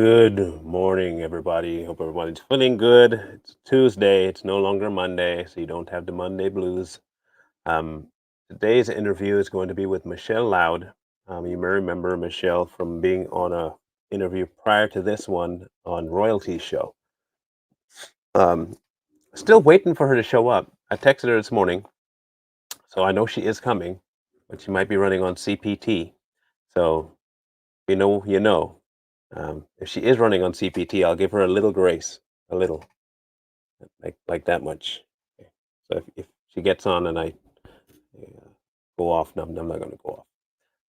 Good morning, everybody. Hope everybody's feeling good. It's Tuesday. It's no longer Monday, so you don't have the Monday blues. Um, Today's interview is going to be with Michelle Loud. You may remember Michelle from being on a interview prior to this one on Royalty Show. Um, Still waiting for her to show up. I texted her this morning, so I know she is coming, but she might be running on CPT. So you know, you know. If she is running on CPT, I'll give her a little grace, a little. Like that much. Okay. So if she gets on and I go off, no, I'm not going to go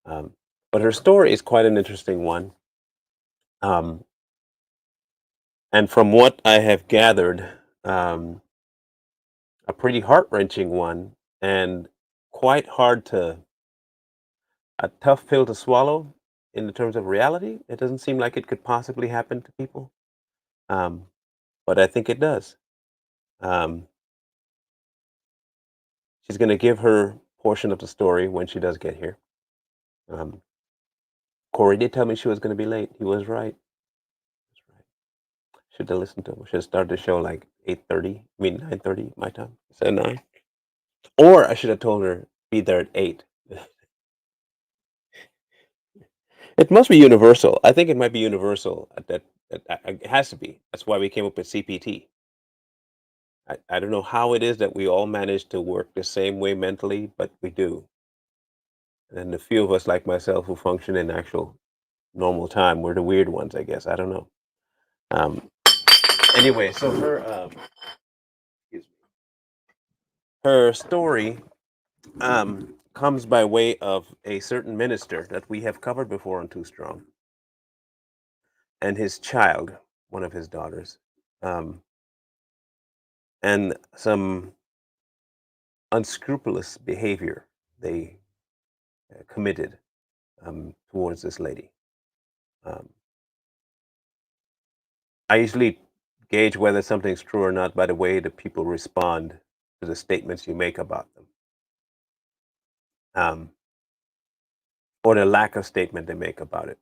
off. But her story is quite an interesting one. Um, and from what I have gathered, um, a pretty heart wrenching one and quite hard a tough pill to swallow in the terms of reality. It doesn't seem like it could possibly happen to people. Um, but I think it does. Um, she's going to give her portion of the story when she does get here. Um, Corey did tell me she was going to be late. He was right. Should have listened to him. Should have started the show like 8:30. I mean 9:30 my time. Instead of 9. Or I should have told her be there at 8. It must be universal. I think it might be universal. It has to be. That's why we came up with CPT. I don't know how it is that we all manage to work the same way mentally, but we do. And the few of us like myself who function in actual normal time, we're the weird ones, I guess. I don't know. Um, anyway, so excuse me, her story comes by way of a certain minister that we have covered before on Too Strong, and his child, one of his daughters, um, and some unscrupulous behavior they committed towards this lady. Um, I usually gauge whether something's true or not by the way that people respond to the statements you make about them, um, or the lack of statement they make about it.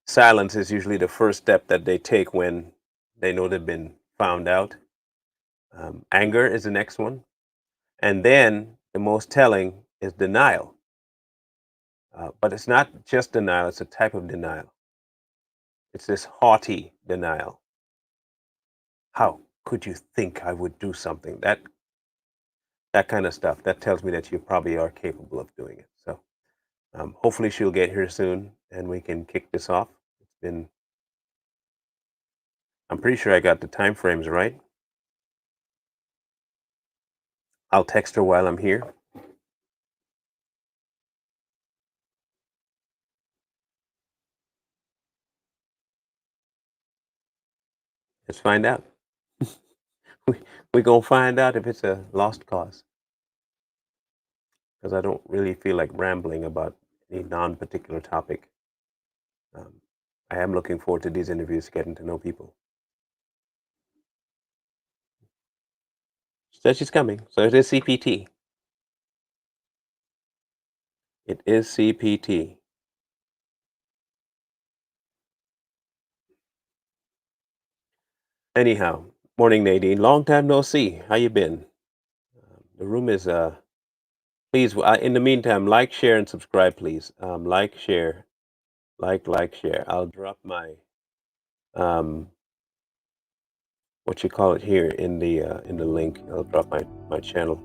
Silence is usually the first step that they take when they know they've been found out. Anger is the next one. And then the most telling is denial. But it's not just denial, it's a type of denial. It's this haughty denial. How could you think I would do something? That kind of stuff. That tells me that you probably are capable of doing it. So hopefully she'll get here soon and we can kick this off. It's been I'm pretty sure I got the time frames right. I'll text her while I'm here. Let's find out. we we gonna find out if it's a lost cause because I don't really feel like rambling about a non-particular topic. Um, I am looking forward to these interviews, getting to know people. She said she's coming, so it is CPT. It is CPT. Anyhow, morning Nadine. Long time no see. How you been? The room is Please. In the meantime, like, share, and subscribe, please. Like, share, like, share. I'll drop my um what you call it here in the link. I'll drop my channel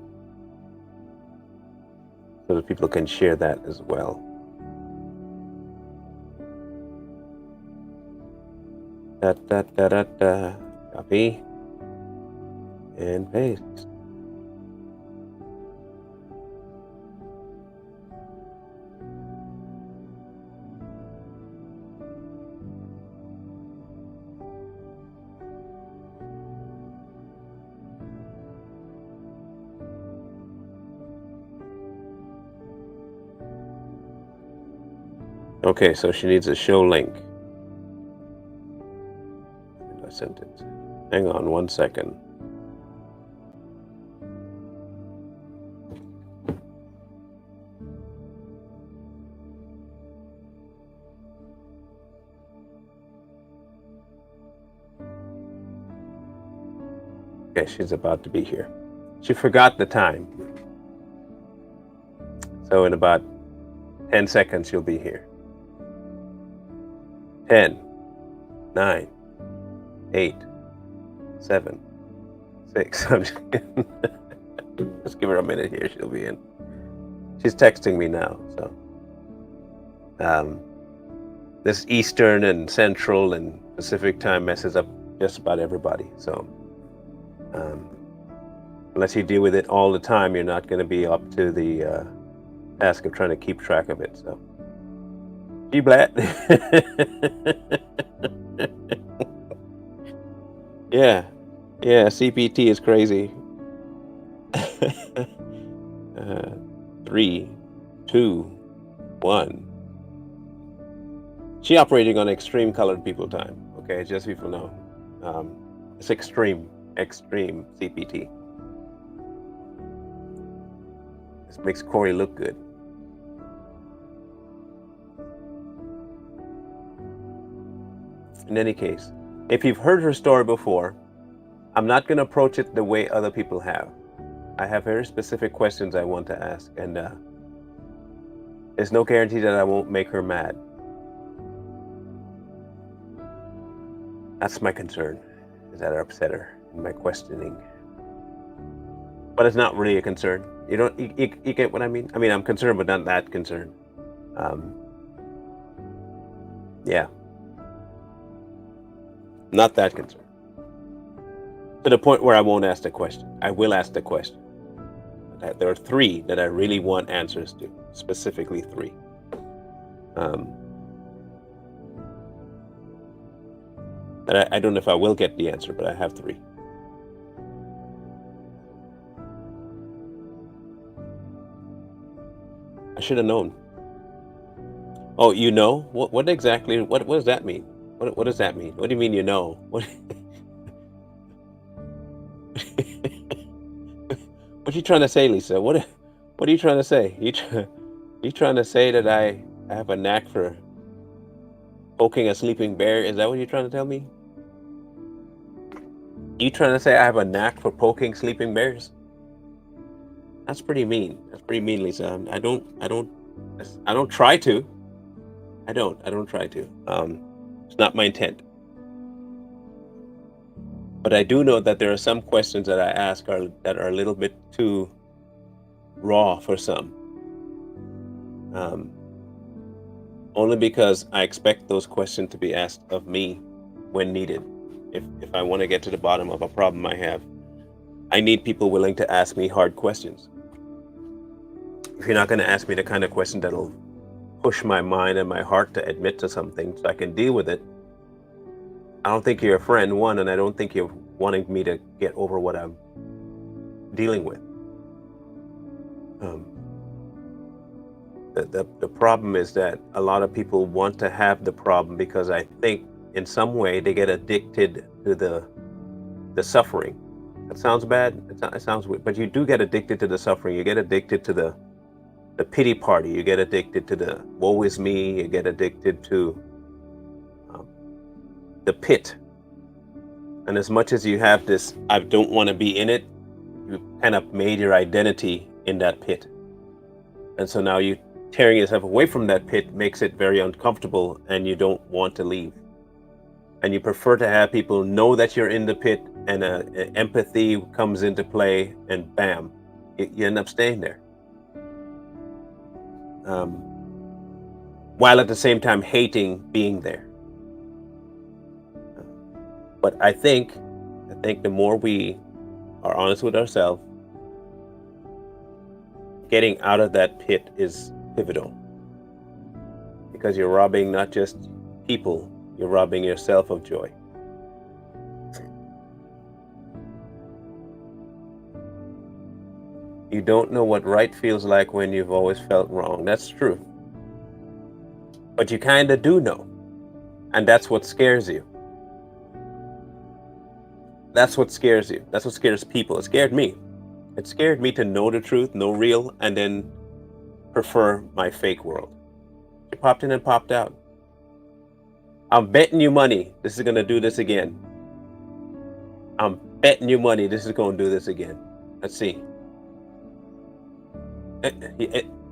so that people can share that as well. Da da da da da. Copy and paste. Okay, so she needs a show link. I sent it. Hang on 1 second. Okay, she's about to be here. She forgot the time. So in about 10 seconds, she'll be here. 10, 9, 8, 7, 6. I'm just kidding. Just give her a minute here. She'll be in. She's texting me now. So this Eastern and Central and Pacific time messes up just about everybody. So unless you deal with it all the time, you're not going to be up to the task of trying to keep track of it. So, you blat. Yeah, yeah. CPT is crazy. 3, 2, 1. She operating on extreme colored people time. Okay, just so people know, it's extreme CPT. This makes Corey look good. In any case, if you've heard her story before, I'm not going to approach it the way other people have. I have very specific questions I want to ask, and there's no guarantee that I won't make her mad. That's my concern, is that I upset her in my questioning. But it's not really a concern. You get what I mean? I mean, I'm concerned, but not that concerned. Yeah. Not that concerned. To the point where I won't ask the question. I will ask the question. There are 3 that I really want answers to, specifically 3. But I don't know if I will get the answer, but I have 3. I should have known. Oh, you know? What exactly? What does that mean? What does that mean? What do you mean you know? What? What you trying to say, Lisa? What are you trying to say? You trying to say that I have a knack for poking a sleeping bear? Is that what you're trying to tell me? You trying to say I have a knack for poking sleeping bears? That's pretty mean. That's pretty mean, Lisa. I don't try to. I don't try to. It's not my intent. But I do know that there are some questions that I ask that are a little bit too raw for some. Only because I expect those questions to be asked of me when needed. If I want to get to the bottom of a problem I have, I need people willing to ask me hard questions. If you're not going to ask me the kind of question that'll push my mind and my heart to admit to something so I can deal with it, I don't think you're a friend, one, and I don't think you're wanting me to get over what I'm dealing with. The problem is that a lot of people want to have the problem because I think in some way they get addicted to the suffering. That sounds bad. It sounds weird, but you do get addicted to the suffering. You get addicted to the pity party. You get addicted to the woe is me. You get addicted to the pit. And as much as you have this, I don't want to be in it, you kind of made your identity in that pit. And so now you tearing yourself away from that pit makes it very uncomfortable and you don't want to leave. And you prefer to have people know that you're in the pit and empathy comes into play and bam, you end up staying there. While at the same time hating being there. But I think the more we are honest with ourselves, getting out of that pit is pivotal. Because you're robbing not just people, you're robbing yourself of joy. You don't know what right feels like when you've always felt wrong. That's true. But you kind of do know. And that's what scares you. That's what scares you. That's what scares people. It scared me. It scared me to know the truth, know real, and then prefer my fake world. It popped in and popped out. I'm betting you money this is going to do this again. I'm Betting you money this is gonna do this again. Let's see.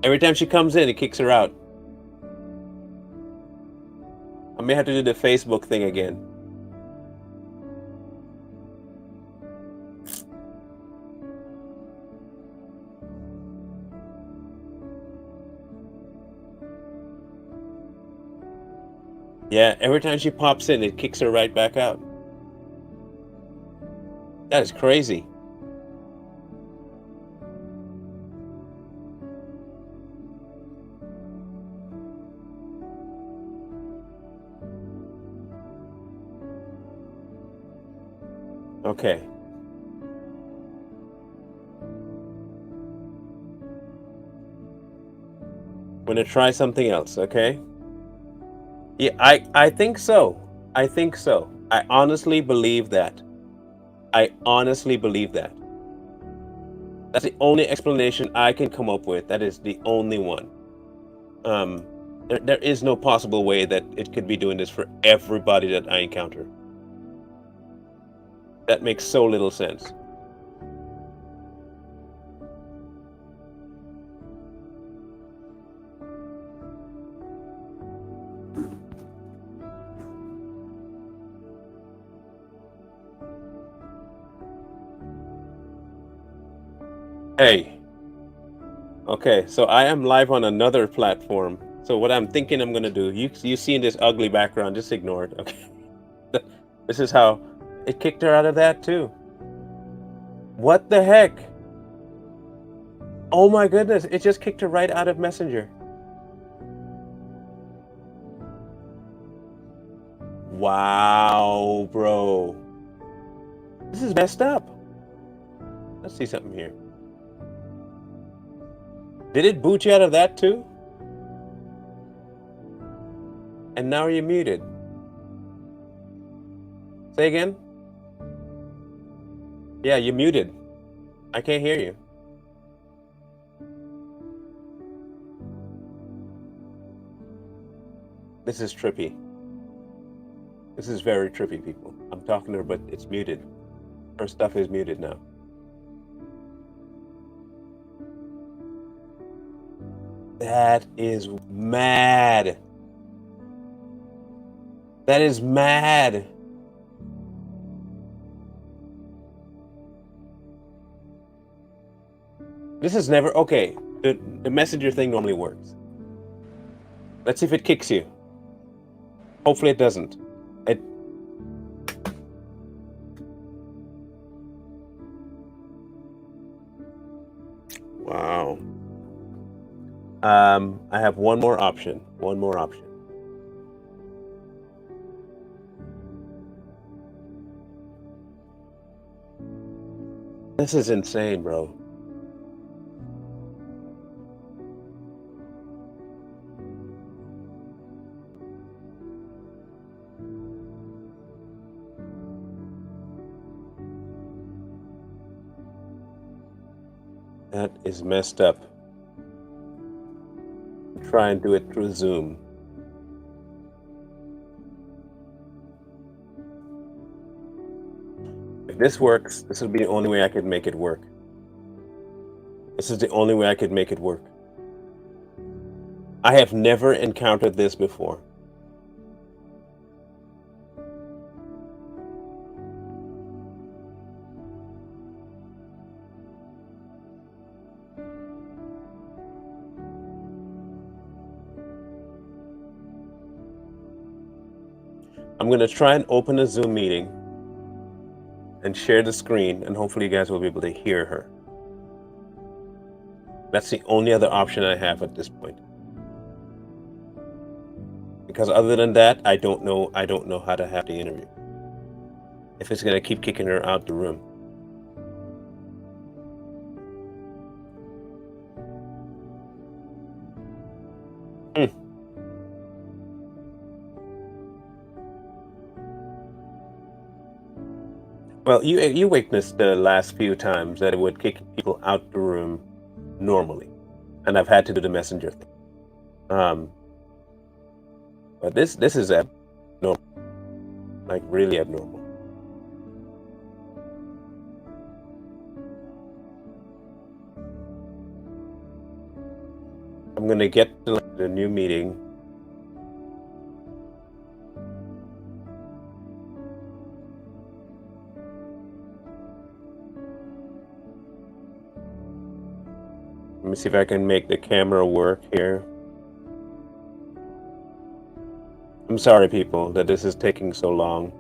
Every time she comes in, it kicks her out. I may have to do the Facebook thing again. Yeah, every time she pops in, it kicks her right back out. That is crazy. Okay. I'm gonna try something else, okay? Yeah, I think so. I think so. I honestly believe that. I honestly believe that. That's the only explanation I can come up with. That is the only one. Um, there is no possible way that it could be doing this for everybody that I encounter. That makes so little sense. Hey, okay, so I am live on another platform. So what I'm thinking I'm gonna do, you see in this ugly background, just ignore it, okay? This is how it kicked her out of that too. What the heck? Oh my goodness, it just kicked her right out of Messenger. Wow, bro. This is messed up. Let's see something here. Did it boot you out of that too? And now you're muted. Say again? Yeah, you're muted. I can't hear you. This is trippy. This is very trippy, people. I'm talking to her, but it's muted. Her stuff is muted now. That is mad. That is mad. This is never okay. The messenger thing normally works. Let's see if it kicks you. Hopefully it doesn't. It Wow. I have one more option. One more option. This is insane, bro. That is messed up. Try and do it through Zoom. If this works, this will be the only way I could make it work. This is the only way I could make it work. I have never encountered this before. I'm going to try and open a Zoom meeting and share the screen, and hopefully you guys will be able to hear her. That's the only other option I have at this point. Because other than that, I don't know how to have the interview. If it's going to keep kicking her out the room. Well, you witnessed the last few times that it would kick people out the room normally, and I've had to do the messenger thing. But this is abnormal, like really abnormal. I'm going to get to the new meeting. Let me see if I can make the camera work here. I'm sorry, people, that this is taking so long.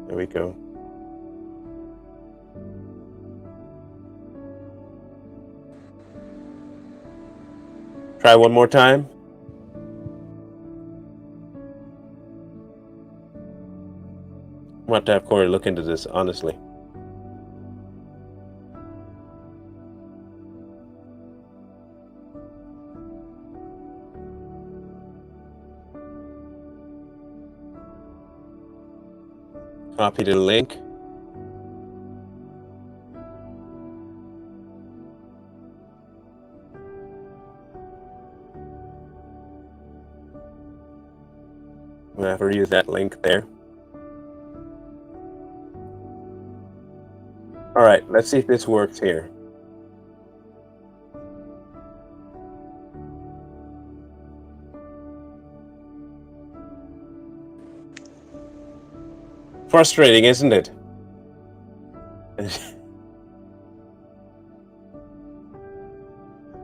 There we go. Try one more time. I'm going to have Corey look into this, honestly. Copy the link. I'm going to have to use that link there. All right, let's see if this works here. Frustrating, isn't it?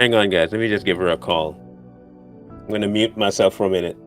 Hang on, guys. Let me just give her a call. I'm going to mute myself for a minute.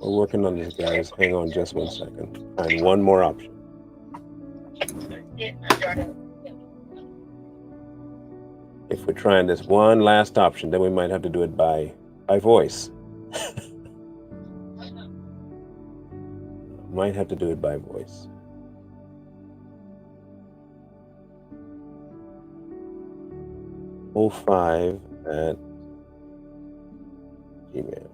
We're working on this, guys. Hang on just 1 second. And one more option. If we're trying this one last option, then we might have to do it by voice. Might have to do it by voice. .05 at Gmail.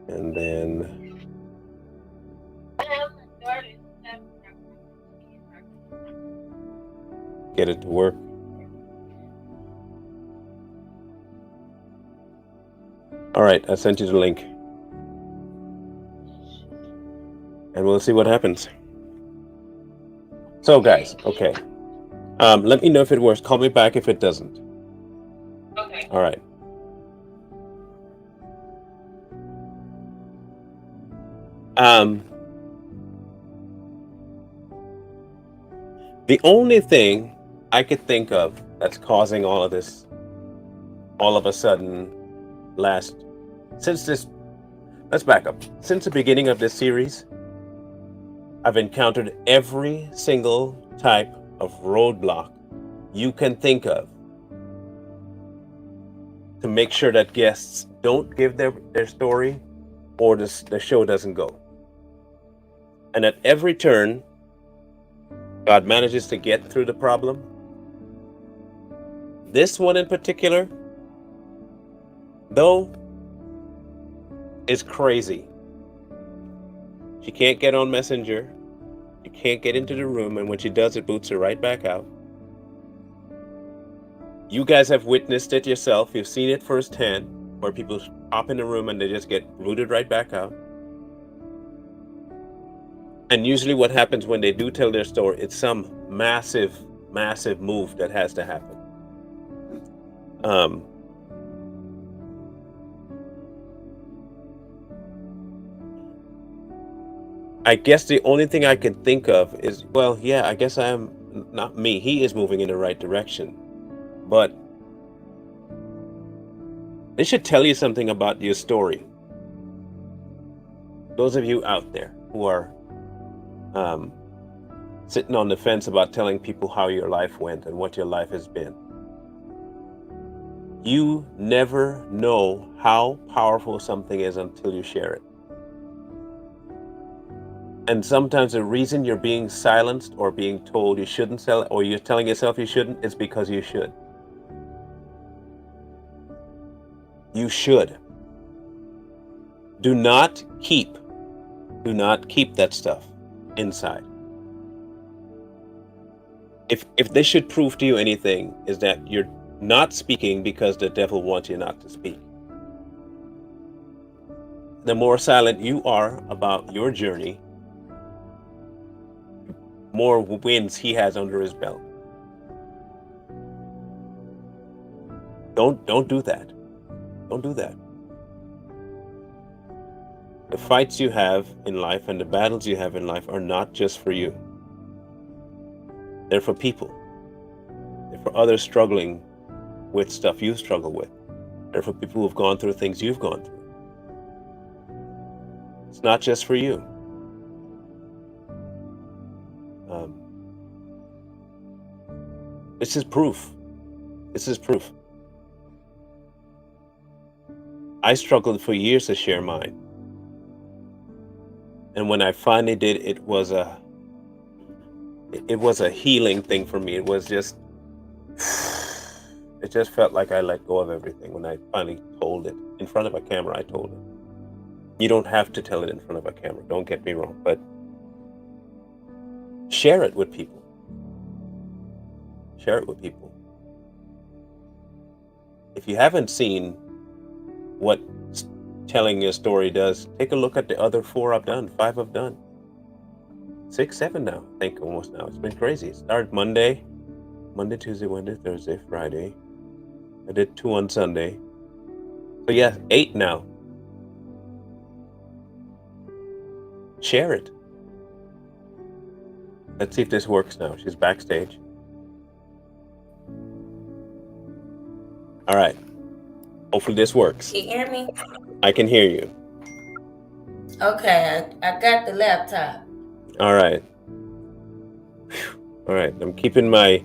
And then get it to work. All right, I sent you the link. And we'll see what happens. So, guys, okay. Let me know if it works. Call me back if it doesn't. Okay. All right. The only thing I could think of that's causing all of this, all of a sudden, let's back up. Since the beginning of this series, I've encountered every single type of roadblock you can think of to make sure that guests don't give their story or the show doesn't go. And at every turn, God manages to get through the problem. This one in particular, though, is crazy. She can't get on Messenger. She can't get into the room, and when she does, it boots her right back out. You guys have witnessed it yourself. You've seen it firsthand, where people hop in the room and they just get booted right back out. And usually what happens when they do tell their story, it's some massive, massive move that has to happen. I guess the only thing I can think of is, well, yeah, I guess I am, not me. He is moving in the right direction. But this should tell you something about your story. Those of you out there who are sitting on the fence about telling people how your life went and what your life has been. You never know how powerful something is until you share it. And sometimes the reason you're being silenced or being told you shouldn't sell it, or you're telling yourself you shouldn't, is because you should. You should. Do not keep that stuff inside. If this should prove to you anything, is that you're not speaking because the devil wants you not to speak. The more silent you are about your journey, more wins he has under his belt. Don't do that. Don't do that. The fights you have in life and the battles you have in life are not just for you. They're for people. They're for others struggling with stuff you struggle with. They're for people who've gone through things you've gone through. It's not just for you. This is proof. This is proof. I struggled for years to share mine. And when I finally did, it was a healing thing for me. It was just, it just felt like I let go of everything when I finally told it. In front of a camera, I told it. You don't have to tell it in front of a camera, don't get me wrong, but share it with people. Share it with people. If you haven't seen what telling your story does, take a look at the other 4 I've done, 5 I've done. 6, 7 now, I think almost now. It's been crazy. It started Monday, Tuesday, Wednesday, Thursday, Friday. I did 2 on Sunday. So yeah, 8 now. Share it. Let's see if this works now. She's backstage. All right. Hopefully this works. Can you hear me? I can hear you. Okay, I got the laptop. All right. All right. I'm keeping my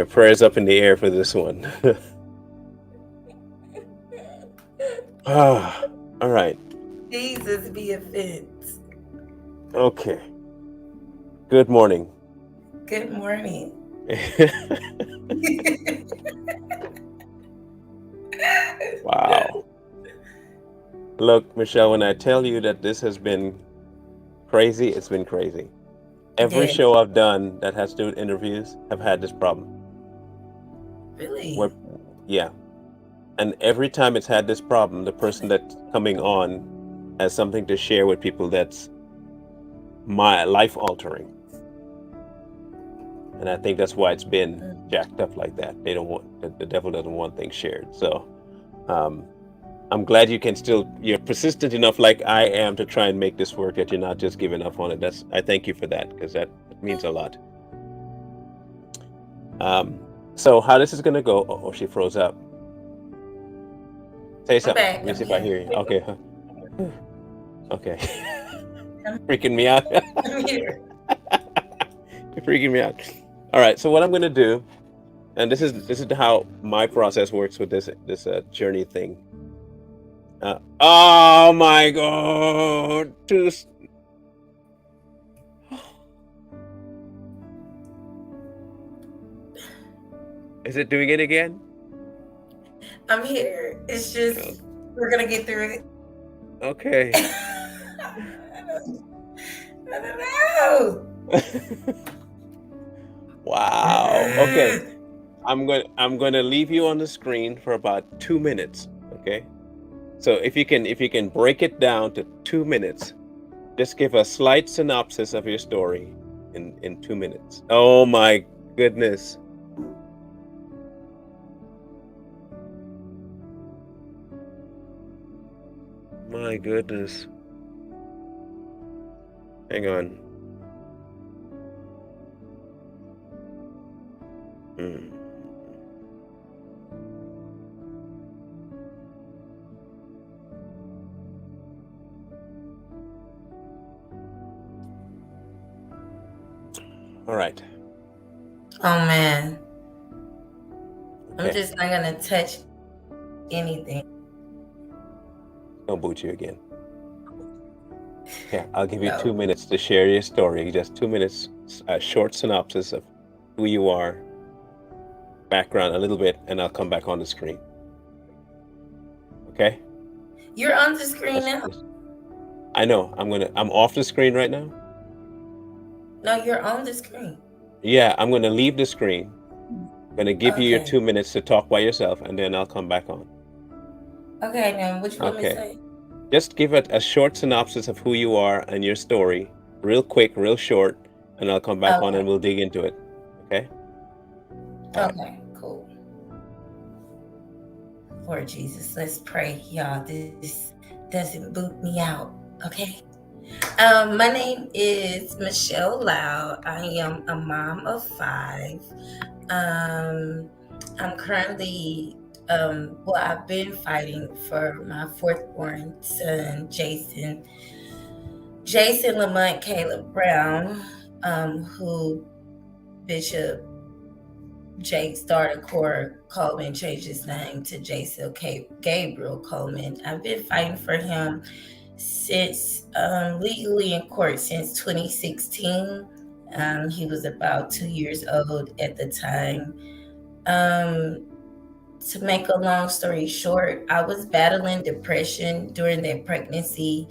prayers up in the air for this one. All right. Jesus be offense. Okay. Good morning. Good morning. Wow. Look, Michelle, when I tell you that this has been crazy, it's been crazy. Every show I've done that has to do with interviews have had this problem. Really? Yeah. And every time it's had this problem, the person that's coming on has something to share with people that's life altering. And I think that's why it's been jacked up like that. They don't want, the devil doesn't want things shared. So I'm glad you're persistent enough like I am to try and make this work, that you're not just giving up on it. I thank you for that, because that means a lot. So how this is going to go, oh, she froze up. Say something. Let me see if I hear you. Okay. Okay. Freaking me out. I'm here. You're freaking me out. All right. So what I'm going to do, and this is how my process works with this journey thing. Oh my God! Is it doing it again? I'm here. It's just we're gonna get through it. Okay. I don't know. Wow. Okay. I'm going to leave you on the screen for about 2 minutes, okay? So if you can break it down to 2 minutes, just give a slight synopsis of your story in 2 minutes. Oh my goodness. My goodness. Hang on. Mm. All right. Oh man, I'm Okay. just not gonna touch anything. Don't boot you again. Yeah, I'll give you No. 2 minutes to share your story. Just 2 minutes, a short synopsis of who you are, background a little bit, and I'll come back on the screen. Okay? You're on the screen now. Let's I know. I'm off the screen right now. No, you're on the screen. Yeah, I'm gonna leave the screen. Gonna give you your Okay. 2 minutes to talk by yourself, and then I'll come back on. Okay, now what you want me to Okay. say? Just give it a short synopsis of who you are and your story, real quick, real short, and I'll come back on Okay. and we'll dig into it. Okay? All right. Okay, cool. Lord Jesus, let's pray, y'all. This doesn't boot me out. Okay. My name is Michelle Lau. I am a mom of 5. Um, I'm currently, I've been fighting for my 4th born son, Jason Lamont Caleb Brown, who Bishop Jake started Cora Coleman changed his name to Jason Gabriel Coleman. I've been fighting for him since legally in court since 2016. He was about 2 years old at the time. To make a long story short, I was battling depression during that pregnancy,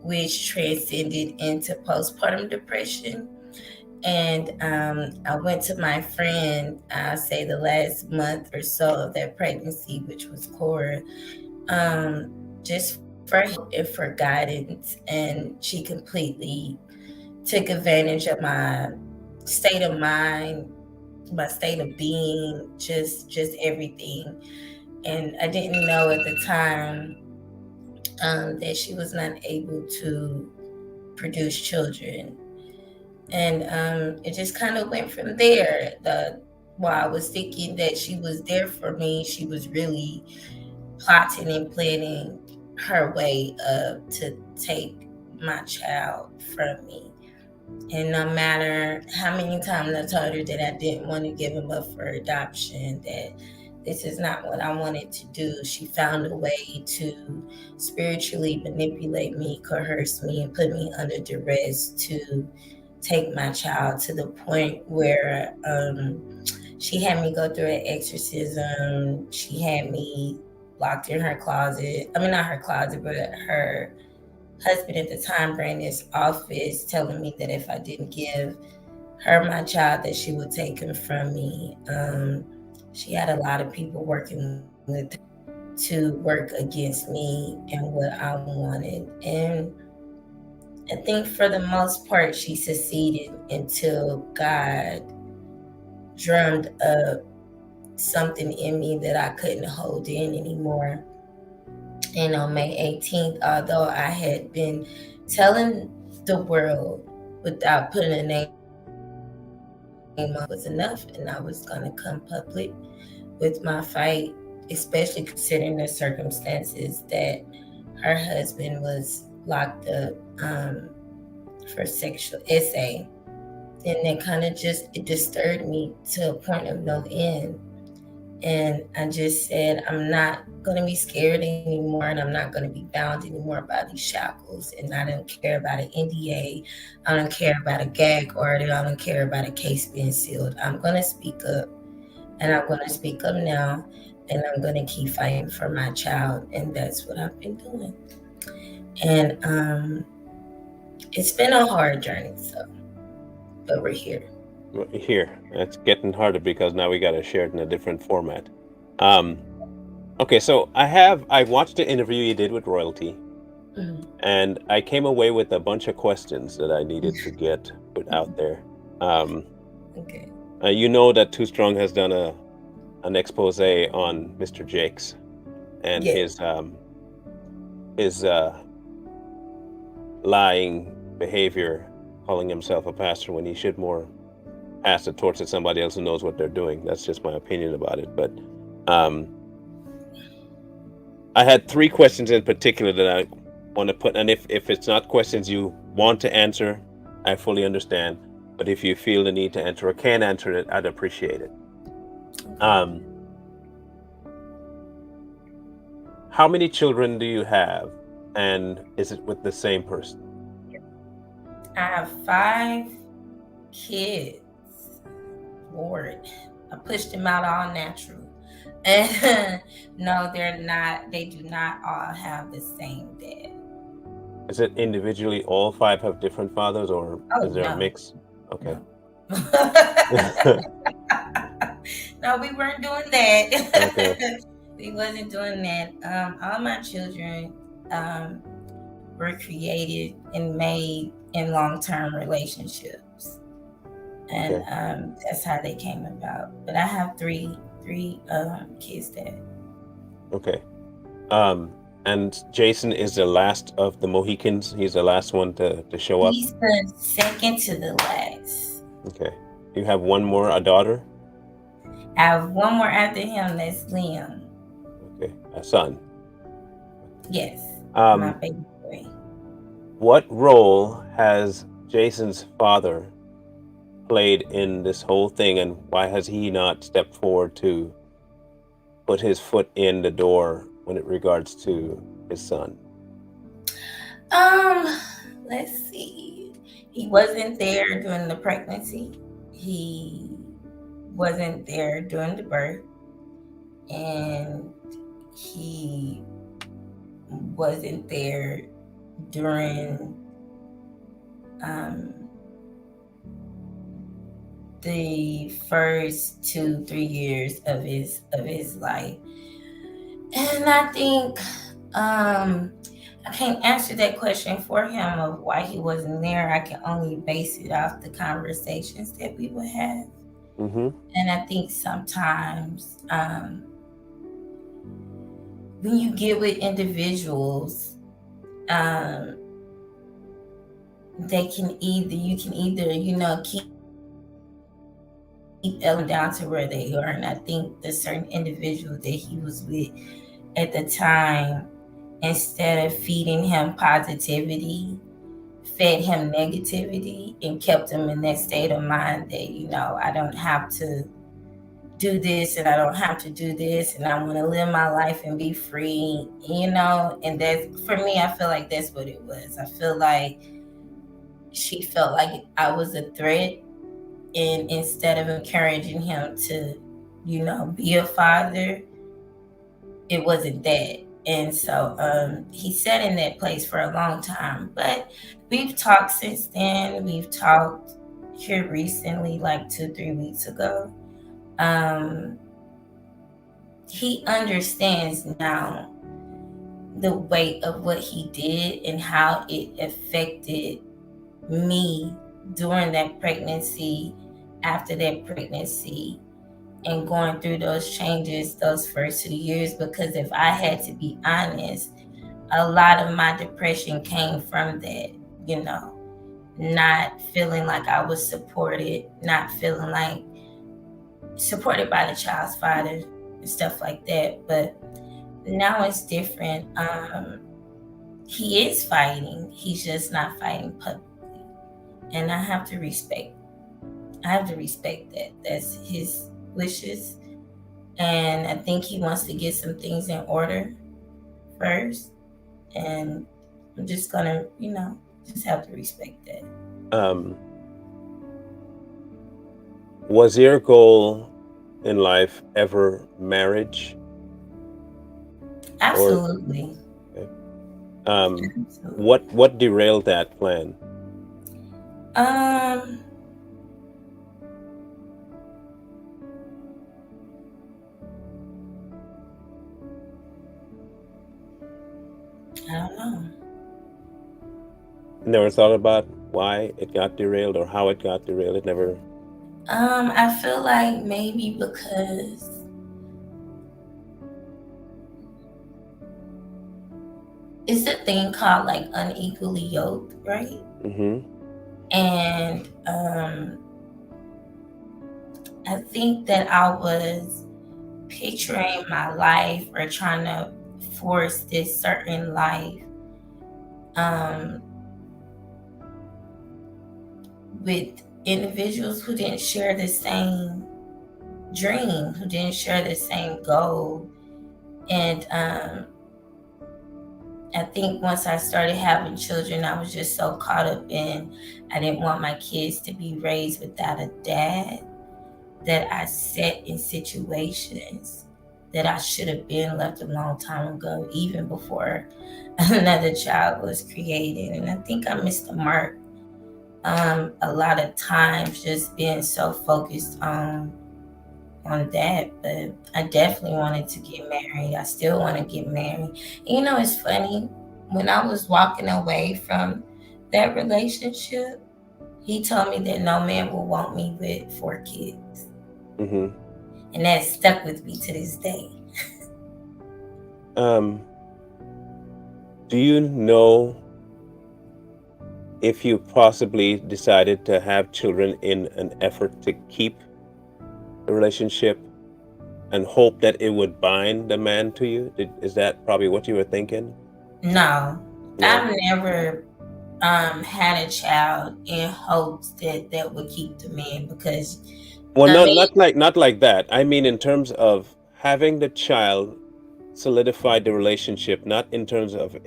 which transcended into postpartum depression. And I went to my friend, I'll say the last month or so of that pregnancy, which was Cora, just for help and for guidance. And she completely took advantage of my state of mind, my state of being, just everything. And I didn't know at the time that she was not able to produce children. And it just kind of went from there. While I was thinking that she was there for me, she was really plotting and planning her way to take my child from me. And no matter how many times I told her that I didn't want to give him up for adoption, that this is not what I wanted to do, she found a way to spiritually manipulate me, coerce me, and put me under duress to take my child, to the point where she had me go through an exorcism. She had me locked in her closet. I mean, not her closet, but her husband at the time ran this office telling me that if I didn't give her my child, that she would take him from me. She had a lot of people working with her to work against me and what I wanted. And I think for the most part, she succeeded until God drummed up something in me that I couldn't hold in anymore. And on May 18th, although I had been telling the world without putting a name on was enough, and I was going to come public with my fight, especially considering the circumstances that her husband was locked up for sexual essay. And it kind of just, it disturbed me to a point of no end. And I just said, I'm not going to be scared anymore, and I'm not going to be bound anymore by these shackles. And I don't care about an NDA. I don't care about a gag order. I don't care about a case being sealed. I'm going to speak up, and I'm going to speak up now, and I'm going to keep fighting for my child. And that's what I've been doing. And It's been a hard journey, so but we're here. Here, it's getting harder because now we got to share it in a different format. Um, okay, so I watched the interview you did with Royalty, Mhm. and I came away with a bunch of questions that I needed to get put out there. Um, Okay. you know that Too Strong has done a an expose on Mr. Jakes and Yes. his lying behavior, calling himself a pastor when he should more pass the torch to somebody else who knows what they're doing. That's just my opinion about it. But um, I had three questions in particular that I want to put, and if it's not questions you want to answer, I fully understand. But if you feel the need to answer or can answer it, I'd appreciate it. Okay. Um, how many children do you have, and is it with the same person? I have 5 kids. Lord, I pushed them out all natural. And no, they're not. They do not all have the same dad. Is it individually all five have different fathers, or Oh is there a no, mix? Okay. no. No, we weren't doing Okay. that. We wasn't doing that. All my children um, were created and made in long-term relationships, and Okay. that's how they came about. But I have three kids that Okay. And Jason is the last of the Mohicans. He's the last one to show up. he's the second to the last. Okay. You have one more, a daughter. I have one more after him. That's Liam. Okay, a son. Yes, my Um, baby boy. what role has Jason's father played in this whole thing, and why has he not stepped forward to put his foot in the door when it regards to his son? Um, let's see. He wasn't there during the pregnancy. He wasn't there during the birth, and he wasn't there during um, the first 2 3 years of his life. And I think I can't answer that question for him of why he wasn't there. I can only base it off the conversations that we would have. Mm-hmm. And I think sometimes when you get with individuals, um, they can either you can either keep down to where they are, and I think the certain individual that he was with at the time, instead of feeding him positivity, fed him negativity and kept him in that state of mind that I don't have to do this and I don't have to do this and I want to live my life and be free, and that's for me. I feel like that's what it was. I feel like she felt like I was a threat, and instead of encouraging him to be a father, it wasn't that. And so he sat in that place for a long time. But we've talked since then. We've talked here recently, like 2 3 weeks ago. um he understands now the weight of what he did and how it affected me during that pregnancy, after that pregnancy, and going through those changes those first 2 years. Because if I had to be honest, a lot of my depression came from that, you know, not feeling like I was supported, not feeling like supported by the child's father and stuff like that. But now it's different. He is fighting, he's just not fighting publicly. And I have to respect that. That's his wishes. And I think he wants to get some things in order first. And I'm just gonna, just have to respect that. Um, was your goal in life ever marriage, or Absolutely. okay. Absolutely. what derailed that plan? Um, I don't know. You never thought about why it got derailed or how it got derailed. It never. I feel like maybe because it's a thing called like unequally yoked, right? Mm-hmm. And I think that I was picturing my life or trying to force this certain life um, with individuals who didn't share the same dream, who didn't share the same goal. And I think once I started having children, I was just so caught up in I didn't want my kids to be raised without a dad that I set in situations that I should have been left a long time ago, even before another child was created. And I think I missed the mark a lot of times just being so focused on that. But I definitely wanted to get married. I still want to get married. You know, it's funny. When I was walking away from that relationship, he told me that no man will want me with 4 kids. Mm-hmm. And that stuck with me to this day. Um, do you know if you possibly decided to have children in an effort to keep the relationship and hope that it would bind the man to you? Is that probably what you were thinking? No, No. I've never had a child in hopes that that would keep the man because Well, I mean, not like that. I mean, in terms of having the child solidify the relationship, not in terms of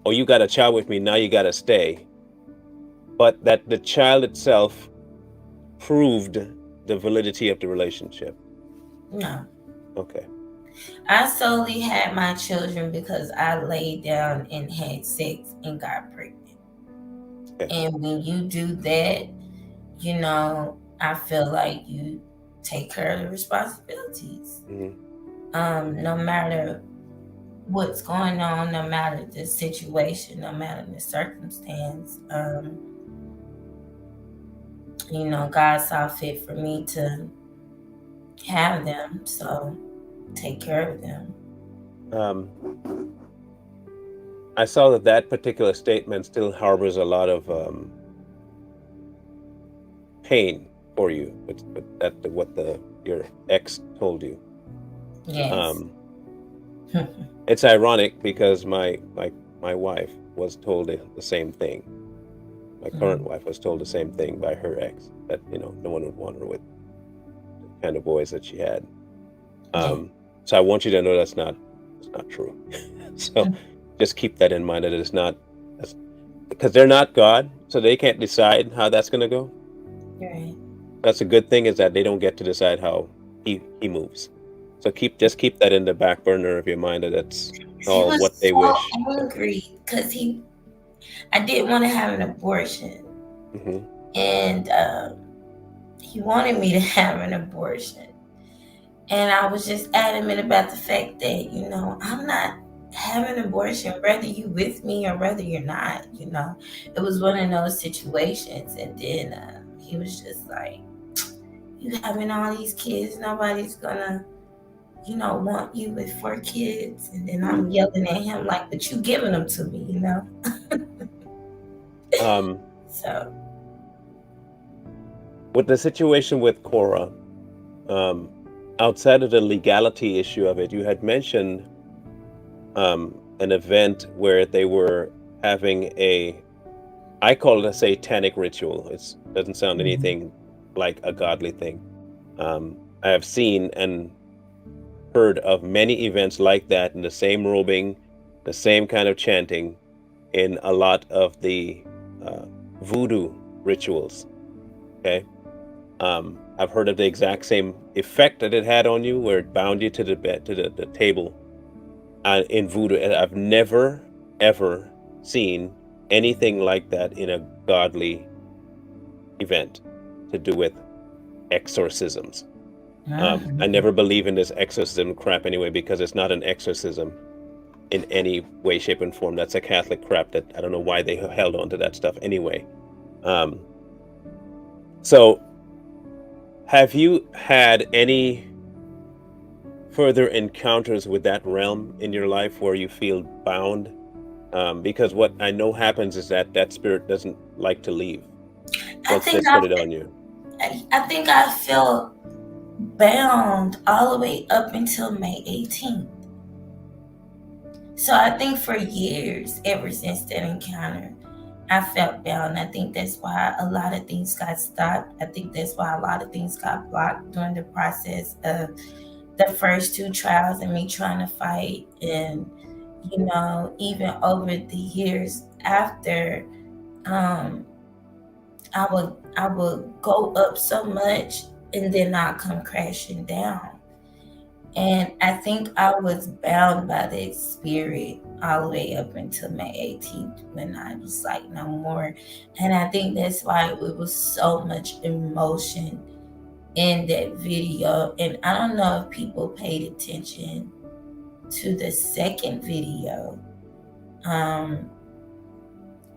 oh, you got a child with me, now you got to stay, but that the child itself proved the validity of the relationship. no. Okay. I solely had my children because I laid down and had sex and got pregnant. Okay. And when you do that, you know, I feel like you take care of the responsibilities. Hmm. No matter what's going on, no matter the situation, no matter the circumstance, you know, God saw fit for me to have them, so take care of them. Um, I saw that that particular statement still harbors a lot of pain for you. With that what the your ex told you. Yes. Um, it's ironic because my wife was told the same thing. My current Mm, wife was told the same thing by her ex, that no one would want her with the kind of boys that she had. yeah. So I want you to know that's not true. So Mm, just keep that in mind that it's not, because they're not God, so they can't decide how that's going to go. you're right. That's a good thing, is that they don't get to decide how he moves. So keep that in the back burner of your mind, that that's He all was what they wish. so So. angry because I didn't want to have an abortion, Hmm. and he wanted me to have an abortion. And I was just adamant about the fact that, you know, I'm not having an abortion, whether you with me or whether you're not, you know. It was one of those situations. And then he was just like, you having all these kids, nobody's gonna, you know, want you with 4 kids. And then I'm yelling at him like, but you giving them to me, you know. Um, So, with the situation with Cora, um, outside of the legality issue of it, you had mentioned an event where they were having I call it a satanic ritual. It doesn't sound mhm, anything like a godly thing. I have seen and heard of many events like that, in the same robing, the same kind of chanting, in a lot of the uh, voodoo rituals. Okay. I've heard of the exact same effect that it had on you, where it bound you to the bed, to the table, in voodoo. And I've never ever seen anything like that in a godly event to do with exorcisms. I Mhm. never believe in this exorcism crap anyway because it's not an exorcism in any way, shape, and form. That's a Catholic crap that I don't know why they held on to that stuff anyway. Um, so, have you had any further encounters with that realm in your life where you feel bound? Because what I know happens is that that spirit doesn't like to leave I once they think put it on you. I think I felt bound all the way up until May 18th. So I think for years, ever since that encounter, I felt bound. I think that's why a lot of things got stopped. I think that's why a lot of things got blocked during the process of the first two trials and me trying to fight. And, even over the years after, um, I would go up so much and then not come crashing down. And I think I was bound by that spirit all the way up until May 18th when I was like, no more. And I think that's why it was so much emotion in that video. And I don't know if people paid attention to the second video um,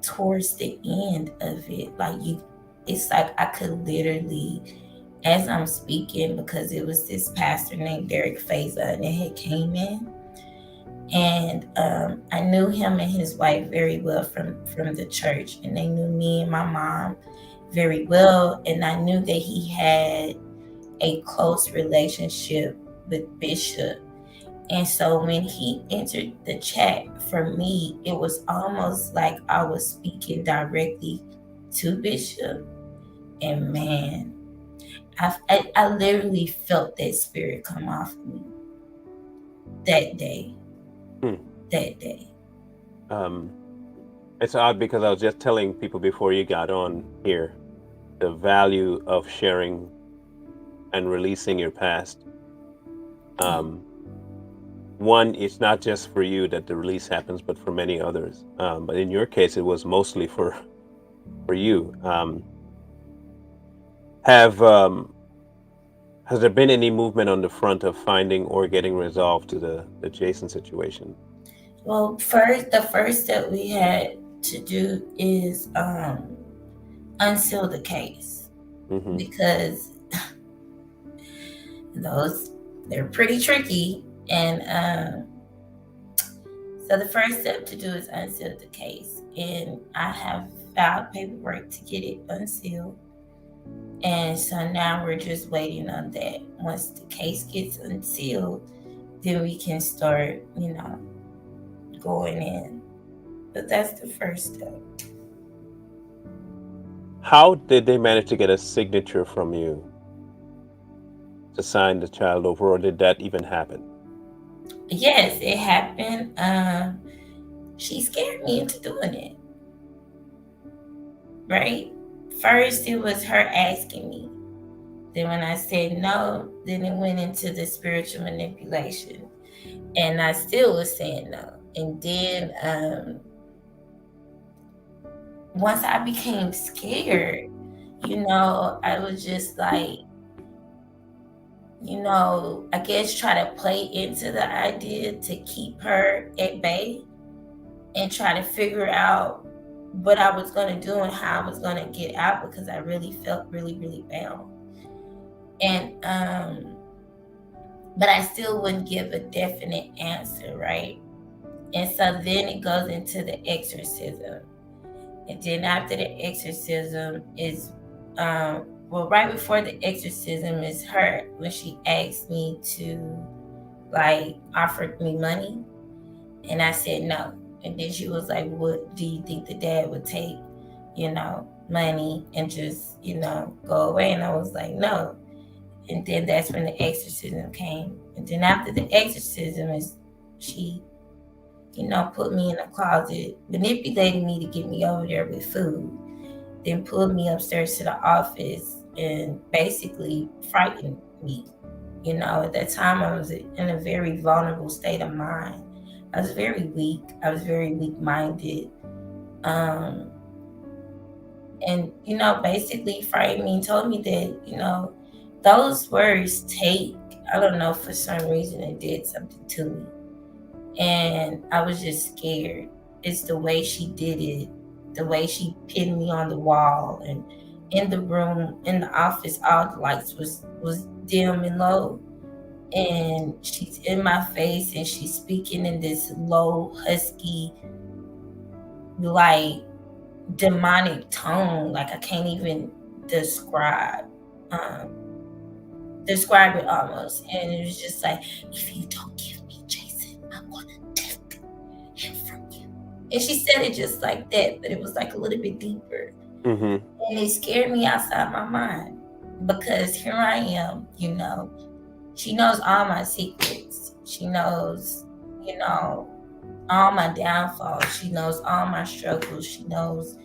towards the end of it. It's like I could literally, as I'm speaking, because it was this pastor named Derek Faza and it had came in, and I knew him and his wife very well from the church, and they knew me and my mom very well, and I knew that he had a close relationship with Bishop. And so when he entered the chat, for me, it was almost like I was speaking directly to Bishop. And man, I literally felt that spirit come off me that day. Hmm. That day. Um, it's odd because I was just telling people before you got on here the value of sharing and releasing your past. Um, One, it's not just for you that the release happens, but for many others. But in your case, it was mostly for you. Have Has there been any movement on the front of finding or getting resolved to the Jason situation? Well, the first step we had to do is unseal the case Mm-hmm. because those they're pretty tricky, and so the first step to do is unseal the case, and I have filed paperwork to get it unsealed. And so now we're just waiting on that. Once the case gets unsealed, then we can start, going in. But that's the first step. How did they manage to get a signature from you to sign the child over, or did that even happen? Yes, it happened. She scared me into doing it. Right? First, it was her asking me. Then, when I said no, then it went into the spiritual manipulation. And I still was saying no. And then, once I became scared, I was just like, I guess try to play into the idea to keep her at bay and try to figure out what I was going to do and how I was going to get out because I really felt really, really bound. And, but I still wouldn't give a definite answer, right? And so then it goes into the exorcism. And then after the exorcism is, well, right before the exorcism is her when she asked me to, like, offered me money. And I said no. And then she was like, what do you think the dad would take, money and just, go away? And I was like, no. And then that's when the exorcism came. And then after the exorcism is she, put me in a closet, manipulated me to get me over there with food, then pulled me upstairs to the office and basically frightened me. At that time I was in a very vulnerable state of mind. I was very weak. I was very weak minded. Um, and basically framed me and told me that those words take. I don't know, for some reason it did something to me, and I was just scared. It's the way she did it, the way she pinned me on the wall, and in the room, in the office, all the lights was dim and low, and she's in my face and she's speaking in this low, husky, like demonic tone. Like I can't even describe um describe it almost. And it was just like, if you don't give me Jason, I'm gonna take him from you. And she said it just like that, but it was like a little bit deeper. Mm-hmm. And it scared me outside my mind, because here I am, she knows all my secrets. She knows, you know, all my downfalls. She knows all my struggles. She knows,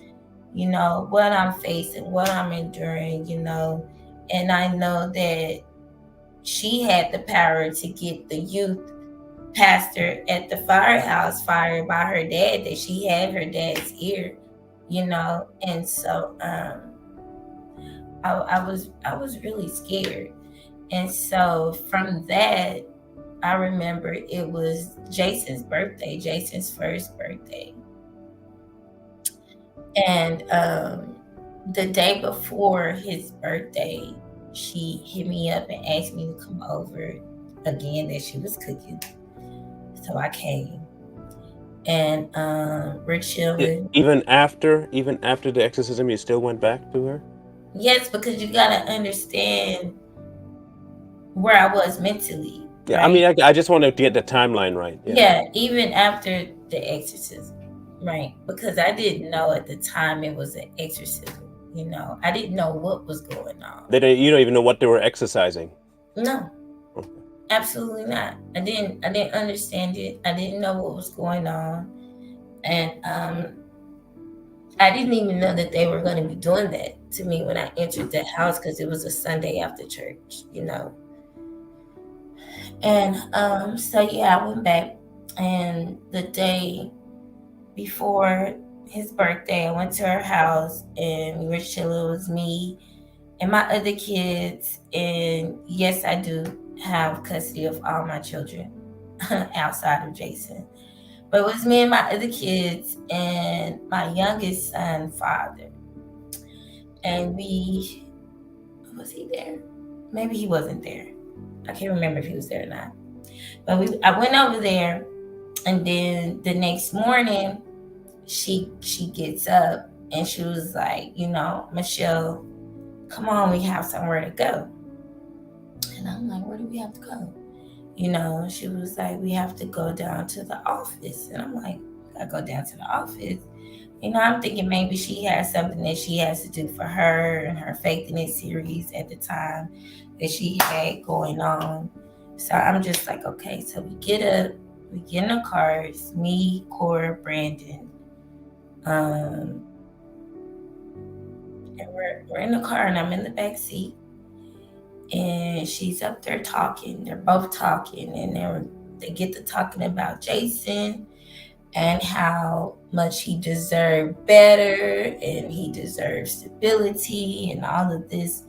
what I'm facing, what I'm enduring. And I know that she had the power to get the youth pastor at the firehouse fired by her dad, that she had her dad's ear. And so I was really scared. And so from that, I remember it was Jason's birthday, Jason's first birthday. And the day before his birthday, she hit me up and asked me to come over again, that she was cooking. So I came, and we're chilling. Even after the exorcism, you still went back to her? Yes, because you gotta understand where I was mentally, Yeah, I right? mean, I just wanted to get the timeline right. Yeah. Yeah, even after the exorcism, right? Because I didn't know at the time it was an exorcism. I didn't know what was going on. You don't even know what they were exercising. No, Okay. absolutely not. I didn't understand it. I didn't know what was going on. And I didn't even know that they were going to be doing that to me when I entered that house, because it was a Sunday after church. And so yeah, I went back, and the day before his birthday, I went to her house and we were chilling. It was me and my other kids, and yes, I do have custody of all my children outside of Jason. But it was me and my other kids and my youngest son father. And was he there? Maybe he wasn't there. I can't remember if he was there or not. But I went over there, and then the next morning she gets up and she was like, Michelle, come on, we have somewhere to go. And I'm like, where do we have to go? She was like, we have to go down to the office. And I'm like, I go down to the office. I'm thinking maybe she has something that she has to do for her and her Faith in It series at the time that she had going on. So I'm just like, okay. So we get up, we get in the car. It's me, Cora, Brandon. And we're in the car, and I'm in the back seat. And she's up there talking. They're both talking, and they get to talking about Jason and how much he deserved better, and he deserves stability and all of this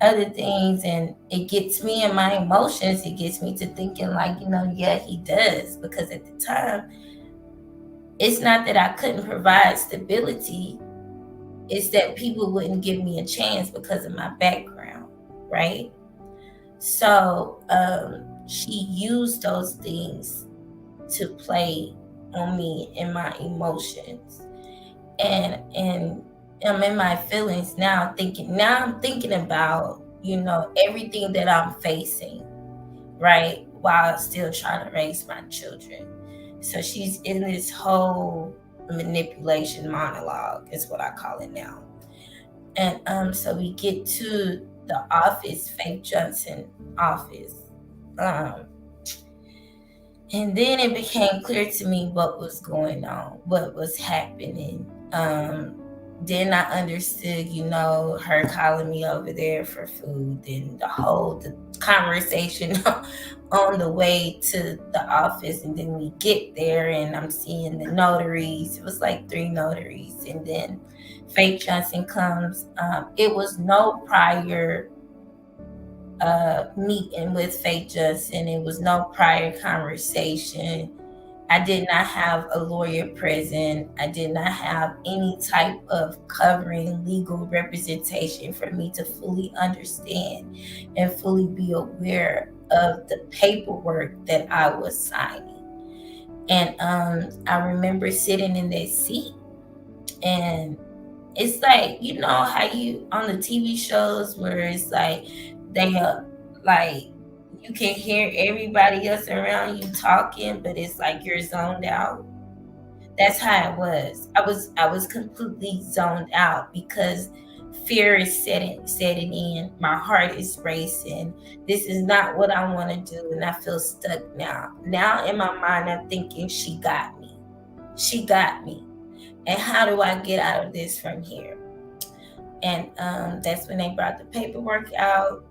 other things. And it gets me in my emotions. It gets me to thinking like, yeah, he does. Because at the time, it's not that I couldn't provide stability. It's that people wouldn't give me a chance because of my background, right? So she used those things to play on me and my emotions, and I'm in my feelings now. I'm thinking about everything that I'm facing, right, while still trying to raise my children. So she's in this whole manipulation monologue, is what I call it now. And so we get to the office, Faith Johnson office. Um, and then it became clear to me what was going on, what was happening. Then I understood, her calling me over there for food, and the conversation on the way to the office. And then we get there, and I'm seeing the notaries. It was like three notaries. And then Faith Johnson comes. It was no prior meeting with Faith Johnson, it was no prior conversation. I did not have a lawyer present. I did not have any type of covering legal representation for me to fully understand and fully be aware of the paperwork that I was signing. And I remember sitting in that seat, and it's like, how you on the TV shows where it's like they like you can hear everybody else around you talking, but it's like you're zoned out. That's how it was. I was completely zoned out because fear is setting in. My heart is racing. This is not what I want to do, and I feel stuck now. Now in my mind, I'm thinking, she got me. She got me. And how do I get out of this from here? And that's when they brought the paperwork out,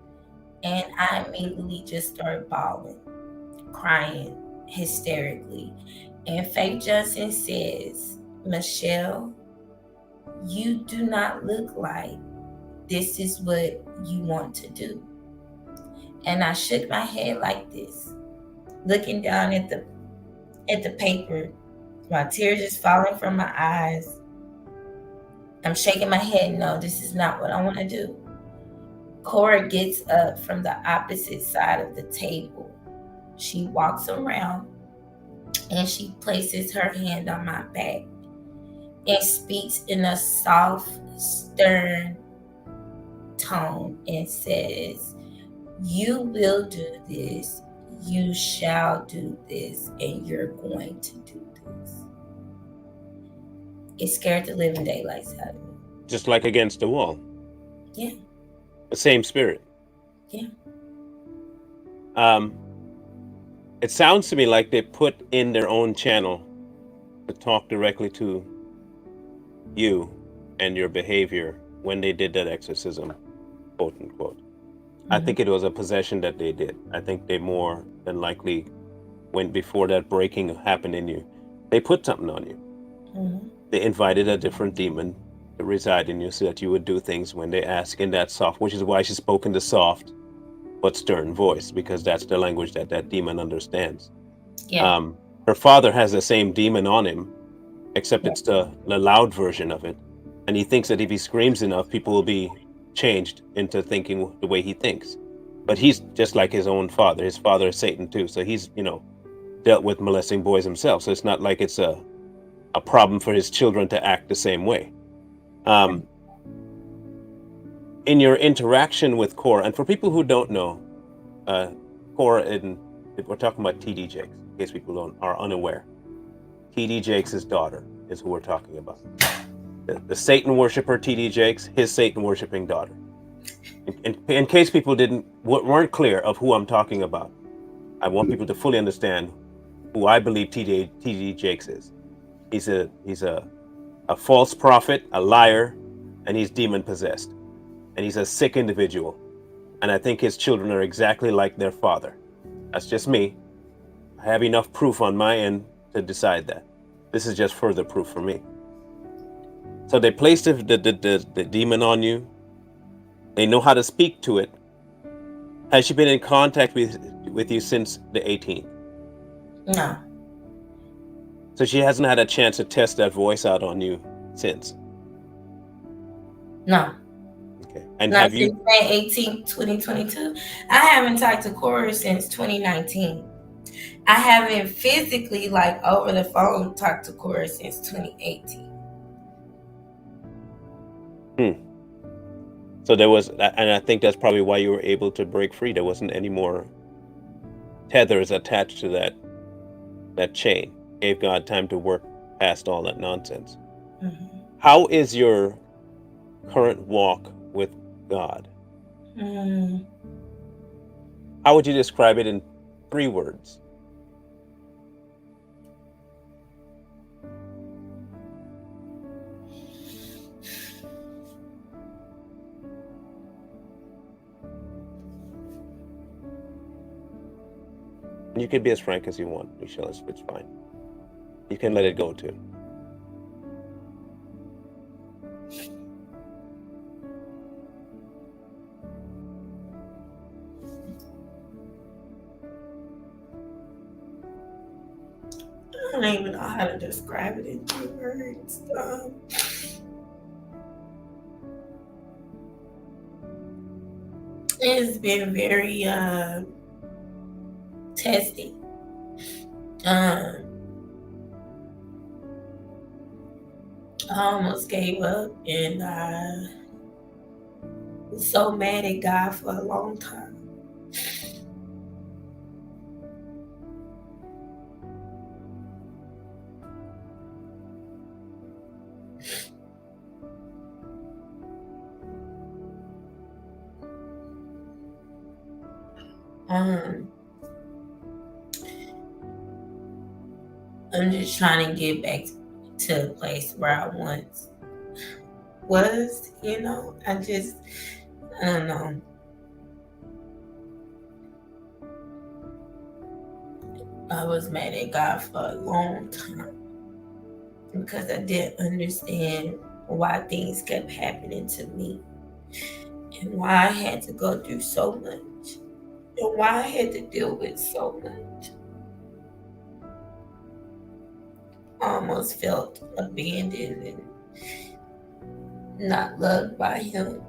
and I immediately just started bawling, crying hysterically. And Faith Johnson says, "Michelle, you do not look like this is what you want to do." And I shook my head like this, looking down at the paper, my tears just falling from my eyes. I'm shaking my head, no, this is not what I want to do. Cora gets up from the opposite side of the table. She walks around and she places her hand on my back and speaks in a soft, stern tone and says, "You will do this. You shall do this, and you're going to do this." It scared the living daylights out of me. Just like against the wall. Yeah. The same spirit. Yeah. It sounds to me like they put in their own channel to talk directly to you and your behavior when they did that exorcism, quote unquote. I think it was a possession that they did. I think they more than likely went before that breaking happened in you. They put something on you. They invited a different demon to reside in you so that you would do things when they ask in that soft, which is why she spoke in the soft but stern voice, because that's the language that that demon understands. Yeah. Her father has the same demon on him, except it's the loud version of it. And he thinks that if he screams enough, people will be changed into thinking the way he thinks. But he's just like his own father. His father is Satan too. So he's, dealt with molesting boys himself. So it's not like it's a problem for his children to act the same way. In your interaction with Cora, and for people who don't know, Cora, we're talking about T.D. Jakes, in case people are unaware. T.D. Jakes' daughter is who we're talking about. The Satan worshiper T.D. Jakes, his Satan worshiping daughter. In case people weren't clear of who I'm talking about, I want people to fully understand who I believe T.D. Jakes is. He's a false prophet, a liar, and he's demon possessed. And he's a sick individual. And I think his children are exactly like their father. That's just me. I have enough proof on my end to decide that. This is just further proof for me. So they placed the demon on you. They know how to speak to it. Has she been in contact with you since the 18th? No. So she hasn't had a chance to test that voice out on you since? No. Okay. And Not have you? since May 18th, 2022. I haven't talked to Cora since 2019. I haven't physically, like over the phone, talked to Cora since 2018. So there was, and I think that's probably why you were able to break free. There wasn't any more tethers attached to that chain. Gave God time to work past all that nonsense. How is your current walk with God? How would you describe it in 3 words? You can be as frank as you want, Michelle. It's fine. You can let it go too. I don't even know how to describe it in 2 words. It's been very testing. I almost gave up, and I was so mad at God for a long time. Um, I'm just trying to get back to the place where I once was. I don't know. I was mad at God for a long time because I didn't understand why things kept happening to me and why I had to go through so much and why I had to deal with so much. I almost felt abandoned and not loved by Him.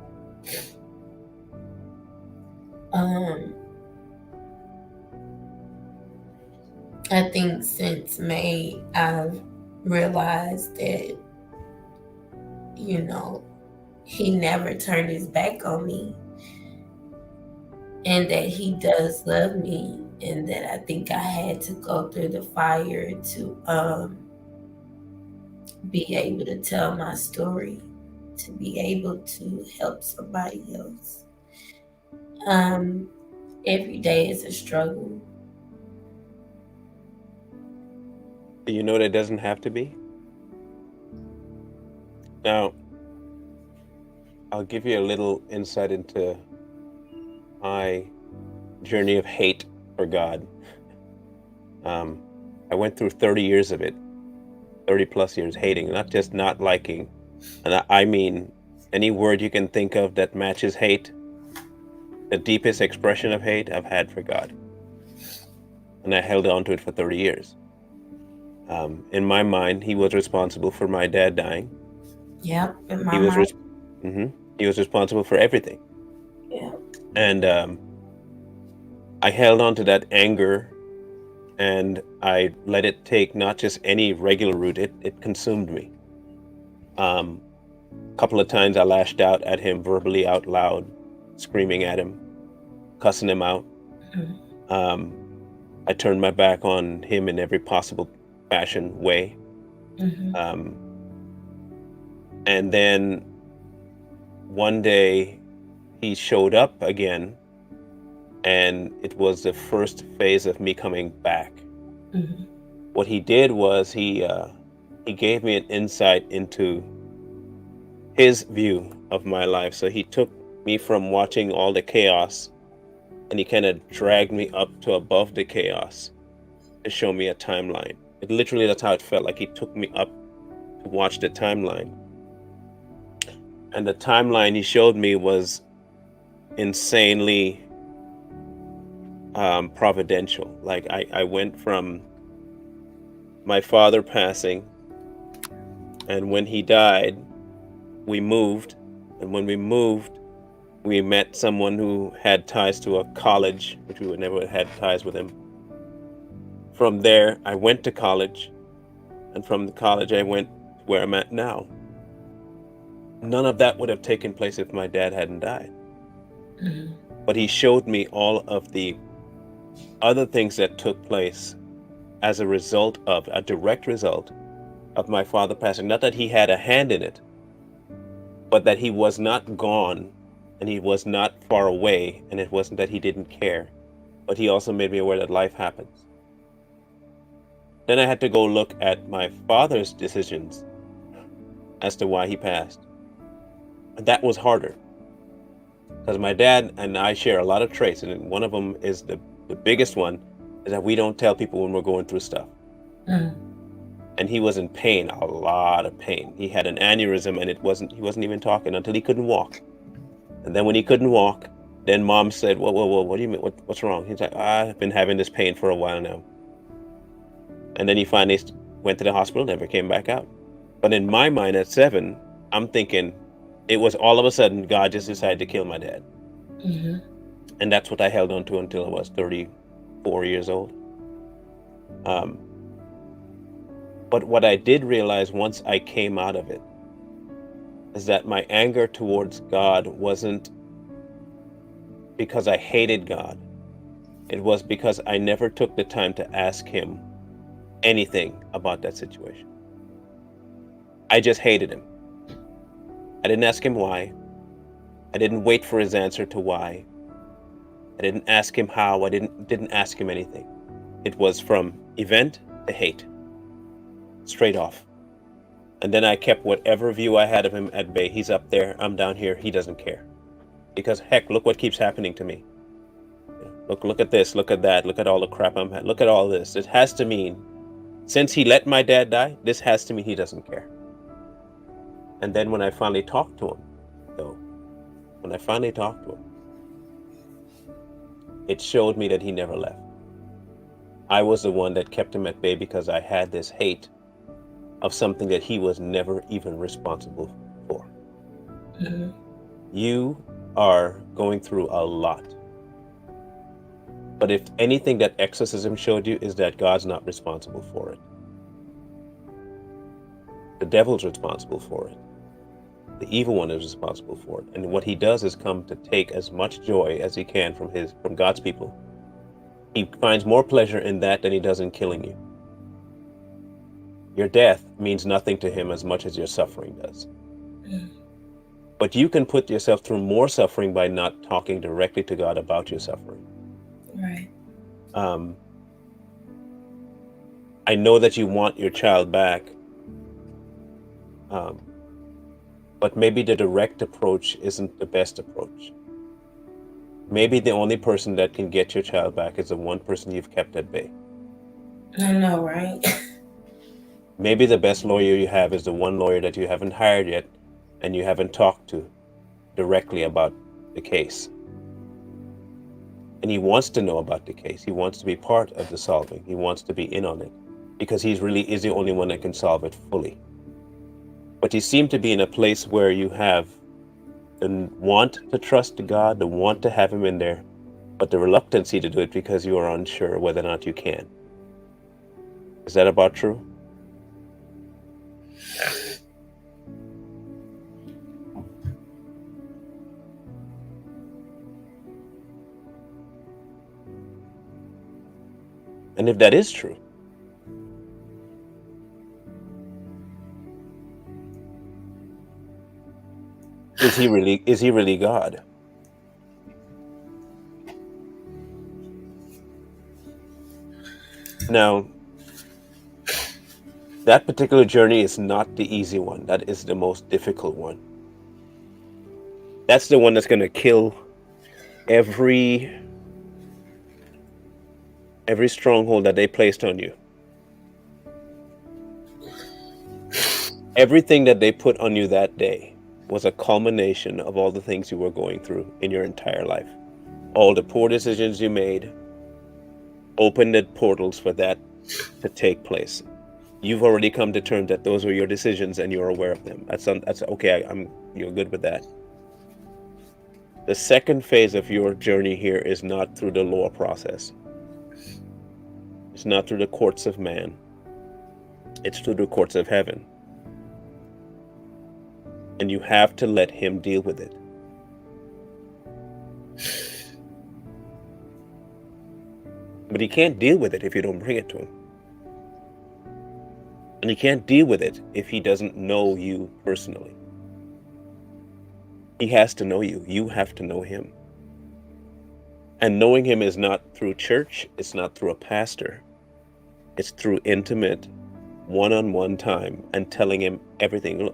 I think since May, I've realized that, He never turned His back on me and that He does love me, and that I think I had to go through the fire to be able to tell my story, to be able to help somebody else. Every day is a struggle. You know that doesn't have to be. Now, I'll give you a little insight into my journey of hate for God. I went through 30 years of it, 30 plus years hating, not just not liking. And I mean, any word you can think of that matches hate, the deepest expression of hate I've had for God. And I held on to it for 30 years. In my mind, He was responsible for my dad dying. Yep, in my He was mind. He was responsible for everything. Yeah. And I held on to that anger, and I let it take not just any regular route, it consumed me. A couple of times I lashed out at him verbally out loud, screaming at him, cussing him out. Mm-hmm. I turned my back on him in every possible fashion way. Mm-hmm. And then one day he showed up again, and it was the first phase of me coming back. Mm-hmm. What he did was he gave me an insight into his view of my life. So he took me from watching all the chaos, and he kind of dragged me up to above the chaos to show me a timeline. It literally, that's how it felt. Like he took me up to watch the timeline. And the timeline he showed me was insanely providential. Like I went from my father passing, and when he died, we moved. And when we moved, we met someone who had ties to a college, which we would never had ties with him. From there, I went to college, and from the college, I went to where I'm at now. None of that would have taken place if my dad hadn't died. Mm-hmm. But he showed me all of the other things that took place as a result of, a direct result of my father passing. Not that he had a hand in it, but that he was not gone, and he was not far away, and it wasn't that he didn't care, but he also made me aware that life happens. Then I had to go look at my father's decisions as to why he passed. And that was harder, because my dad and I share a lot of traits, and one of them is the biggest one is that we don't tell people when we're going through stuff. Mm. And he was in pain, a lot of pain. He had an aneurysm, and he wasn't even talking until he couldn't walk. And then when he couldn't walk, then mom said, whoa, what do you mean? What's wrong? He's like, I've been having this pain for a while now. And then he finally went to the hospital, never came back out. But in my mind at 7, I'm thinking it was all of a sudden God just decided to kill my dad. Mm-hmm. And that's what I held on to until I was 34 years old. But what I did realize once I came out of it is that my anger towards God wasn't because I hated God. It was because I never took the time to ask him anything about that situation. I just hated him. I didn't ask him why. I didn't wait for his answer to why. I didn't ask him how. I didn't ask him anything. It was from event to hate. Straight off. And then I kept whatever view I had of him at bay. He's up there, I'm down here, he doesn't care. Because heck, look what keeps happening to me. Look at this, look at that, look at all the crap I'm had. Look at all this. It has to mean, since he let my dad die, this has to mean he doesn't care. And then when I finally talked to him, it showed me that he never left. I was the one that kept him at bay because I had this hate of something that he was never even responsible for. Mm-hmm. You are going through a lot. But if anything that exorcism showed you is that God's not responsible for it. The devil's responsible for it. The evil one is responsible for it. And what he does is come to take as much joy as he can from God's people. He finds more pleasure in that than he does in killing you. Your death means nothing to him as much as your suffering does. Mm. But you can put yourself through more suffering by not talking directly to God about your suffering. Right. I know that you want your child back, but maybe the direct approach isn't the best approach. Maybe the only person that can get your child back is the one person you've kept at bay. I know, right? Maybe the best lawyer you have is the one lawyer that you haven't hired yet and you haven't talked to directly about the case. And he wants to know about the case. He wants to be part of the solving. He wants to be in on it because he really is the only one that can solve it fully. But you seem to be in a place where you have the want to trust God, the want to have him in there, but the reluctancy to do it because you are unsure whether or not you can. Is that about true? And if that is true, is he really God? Now, that particular journey is not the easy one. That is the most difficult one. That's the one that's going to kill every stronghold that they placed on you. Everything that they put on you that day was a culmination of all the things you were going through in your entire life. All the poor decisions you made opened the portals for that to take place. You've already come to terms that those were your decisions and you're aware of them. That's okay. You're good with that. The second phase of your journey here is not through the law process. It's not through the courts of man. It's through the courts of heaven. And you have to let him deal with it. But he can't deal with it if you don't bring it to him. And he can't deal with it if he doesn't know you personally. He has to know you. You have to know him. And knowing him is not through church. It's not through a pastor. It's through intimate, one-on-one time and telling him everything.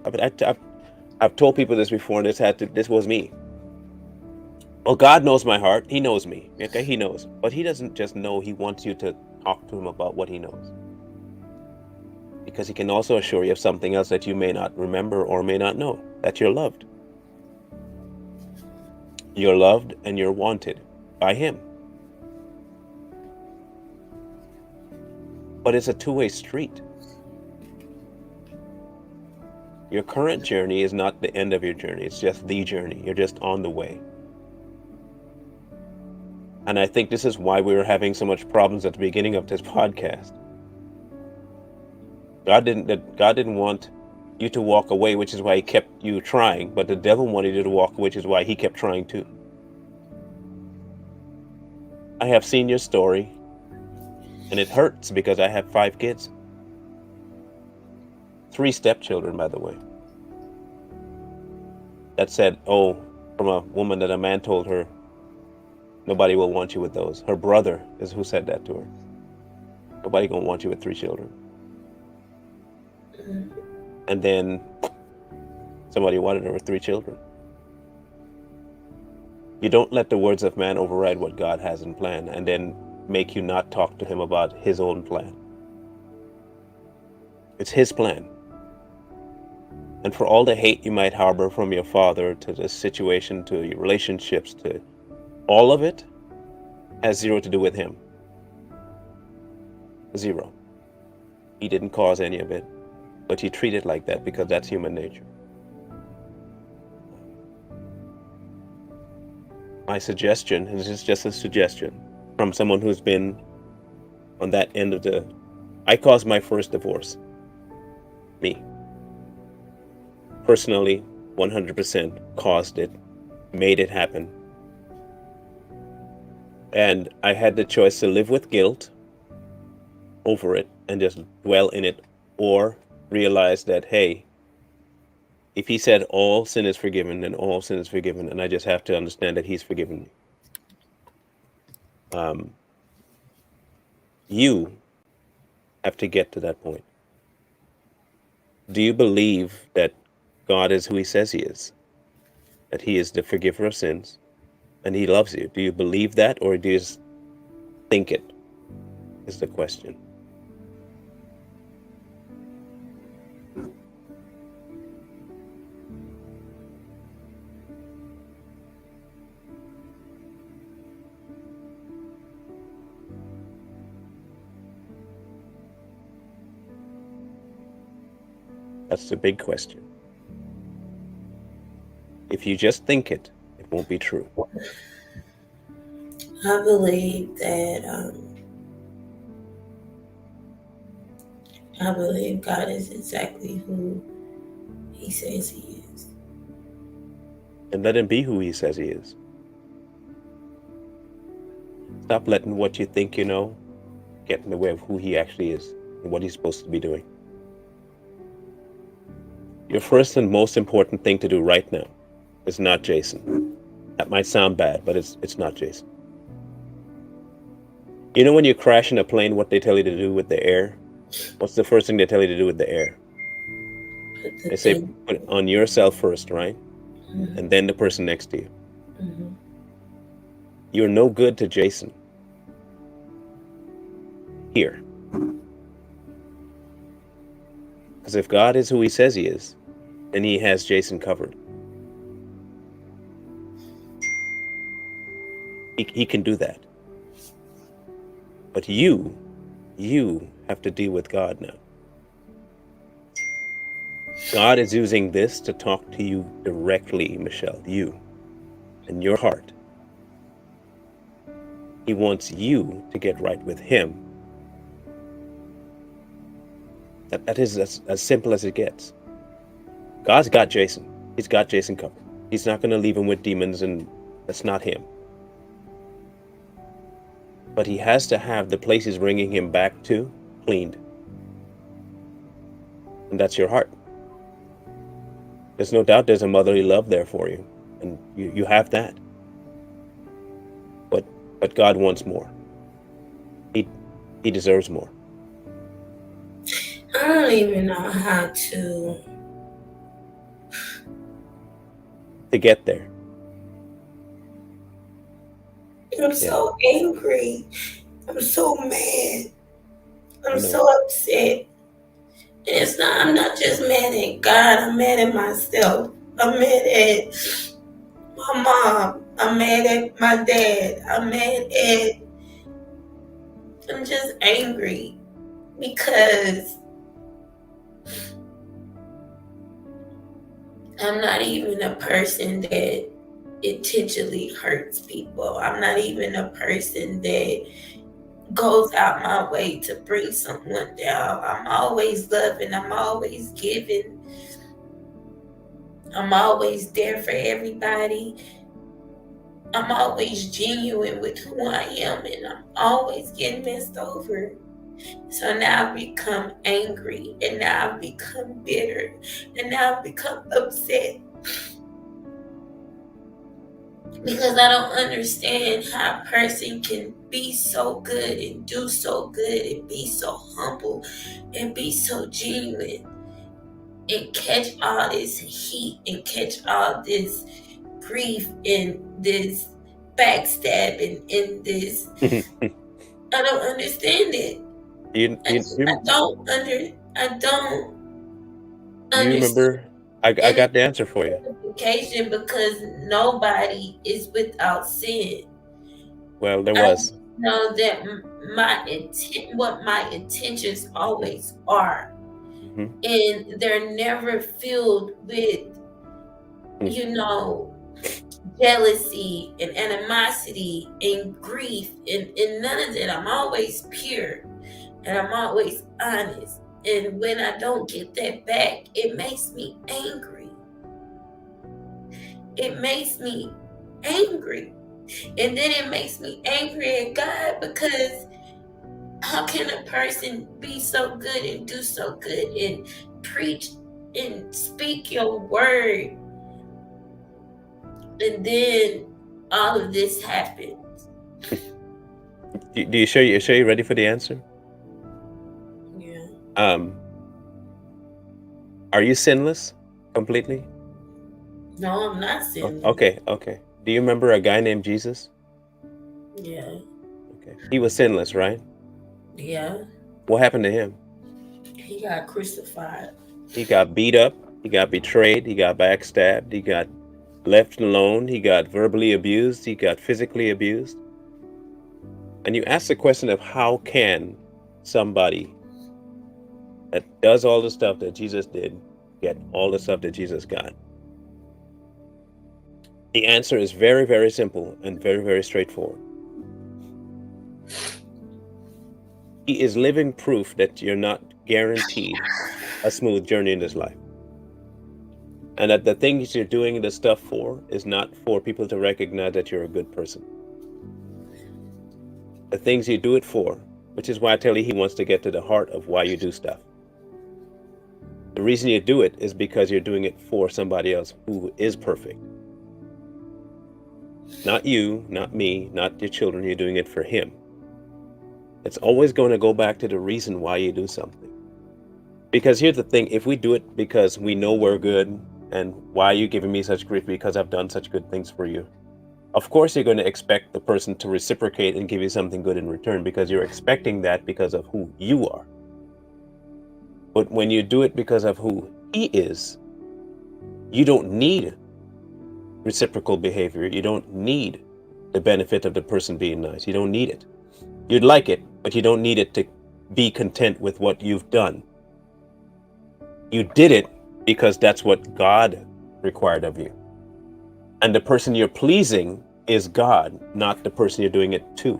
I've told people this before, and this was me. Well, God knows my heart. He knows me. Okay, he knows. But he doesn't just know, he wants you to talk to him about what he knows. Because he can also assure you of something else that you may not remember or may not know, that you're loved. You're loved and you're wanted by him. But it's a two-way street. Your current journey is not the end of your journey. It's just the journey. You're just on the way. And I think this is why we were having so much problems at the beginning of this podcast. God didn't want you to walk away, which is why he kept you trying, but the devil wanted you to walk, which is why he kept trying too. I have seen your story, and it hurts because I have 5 kids. 3 stepchildren, by the way. That said, oh, from a woman that a man told her, nobody will want you with those. Her brother is who said that to her. Nobody gonna want you with 3 children. And then somebody wanted her with 3 children. You don't let the words of man override what God has in plan and then make you not talk to him about his own plan. It's his plan. And for all the hate you might harbor from your father to this situation, to your relationships, to all of it, has zero to do with him. Zero. He didn't cause any of it, but you treat it like that because that's human nature. My suggestion, and this is just a suggestion from someone who's been on that end of the, I caused my first divorce. Me. Personally, 100% caused it, made it happen. And I had the choice to live with guilt over it and just dwell in it, or realize that, hey, if he said all sin is forgiven, then all sin is forgiven, and I just have to understand that he's forgiven me. You have to get to that point. Do you believe that God is who he says he is? That he is the forgiver of sins and he loves you? Do you believe that, or do you just think it? Is the question. That's the big question. If you just think it, it won't be true. I believe that I believe God is exactly who he says he is. And let him be who he says he is. Stop letting what you think you know get in the way of who he actually is and what he's supposed to be doing. Your first and most important thing to do right now is not Jason. That might sound bad, but it's not Jason. You know when you crash in a plane, what they tell you to do with the air? What's the first thing they tell you to do with the air? They say put it on yourself first, right? Mm-hmm. And then the person next to you. Mm-hmm. You're no good to Jason. Here. Because if God is who he says he is, then he has Jason covered. He can do that. But you have to deal with God now. God is using this to talk to you directly, Michelle, you and your heart. He wants you to get right with him. That is as simple as it gets. God's got Jason. He's got Jason covered. He's not going to leave him with demons, and that's not him. But he has to have the place he's bringing him back to cleaned. And that's your heart. There's no doubt there's a motherly love there for you. And you have that. But God wants more. He deserves more. I don't even know how To get there. I'm Yeah, so angry. I'm so mad. I I'm know. so upset. And I'm not just mad at God, I'm mad at myself. I'm mad at my mom. I'm mad at my dad. I'm just angry because I'm not even a person that intentionally hurts people. I'm not even a person that goes out my way to bring someone down. I'm always loving, I'm always giving, I'm always there for everybody. I'm always genuine with who I am, and I'm always getting messed over. So now I've become angry, and now I've become bitter, and now I've become upset because I don't understand how a person can be so good and do so good and be so humble and be so genuine and catch all this heat and catch all this grief and this backstabbing and this. you, I don't understand it. you, I, I you, don't under I don't you understand remember? I any got the answer for you. justification because nobody is without sin. Well, there I was. know that what my intentions always are, Hmm. and they're never filled with, you know, jealousy and animosity and grief and none of that. I'm always pure and I'm always honest. And when I don't get that back, it makes me angry. It makes me angry. And then it makes me angry at God because how can a person be so good and do so good and preach and speak your word and then all of this happens? Do you sure you ready for the answer? Yeah. Um, are you sinless completely? No, I'm not sinless. Okay, okay. Do you remember a guy named Jesus? Yeah. Okay, he was sinless, right? Yeah. What happened to him? He got crucified. He got beat up. He got betrayed. He got backstabbed. He got left alone. He got verbally abused. He got physically abused. And you ask the question of how can somebody that does all the stuff that Jesus did get all the stuff that Jesus got? The answer is very, very simple and very, very straightforward. He is living proof that you're not guaranteed a smooth journey in this life. And that the things you're doing the stuff for is not for people to recognize that you're a good person. The things you do it for, which is why I tell you he wants to get to the heart of why you do stuff. The reason you do it is because you're doing it for somebody else who is perfect. Not you, not me, not your children. You're doing it for him. It's always going to go back to the reason why you do something. Because here's the thing, if we do it because we know we're good, and why are you giving me such grief because I've done such good things for you? Of course, you're going to expect the person to reciprocate and give you something good in return because you're expecting that because of who you are. But when you do it because of who he is, you don't need reciprocal behavior. You don't need the benefit of the person being nice. You don't need it. You'd like it, but you don't need it to be content with what you've done. You did it because that's what God required of you. And the person you're pleasing is God, not the person you're doing it to.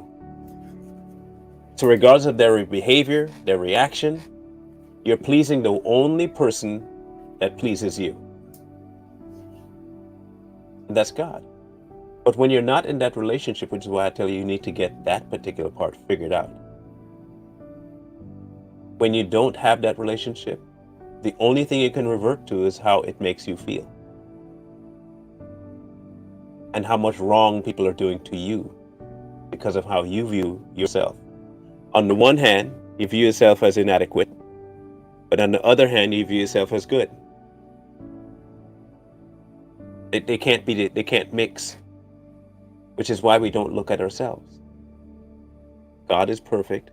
So regardless of their behavior, their reaction, you're pleasing the only person that pleases you. And that's God. But when you're not in that relationship, which is why I tell you need to get that particular part figured out. When you don't have that relationship, the only thing you can revert to is how it makes you feel. And how much wrong people are doing to you because of how you view yourself. On the one hand, you view yourself as inadequate, but on the other hand, you view yourself as good. They can't mix. which is why we don't look at ourselves. God is perfect.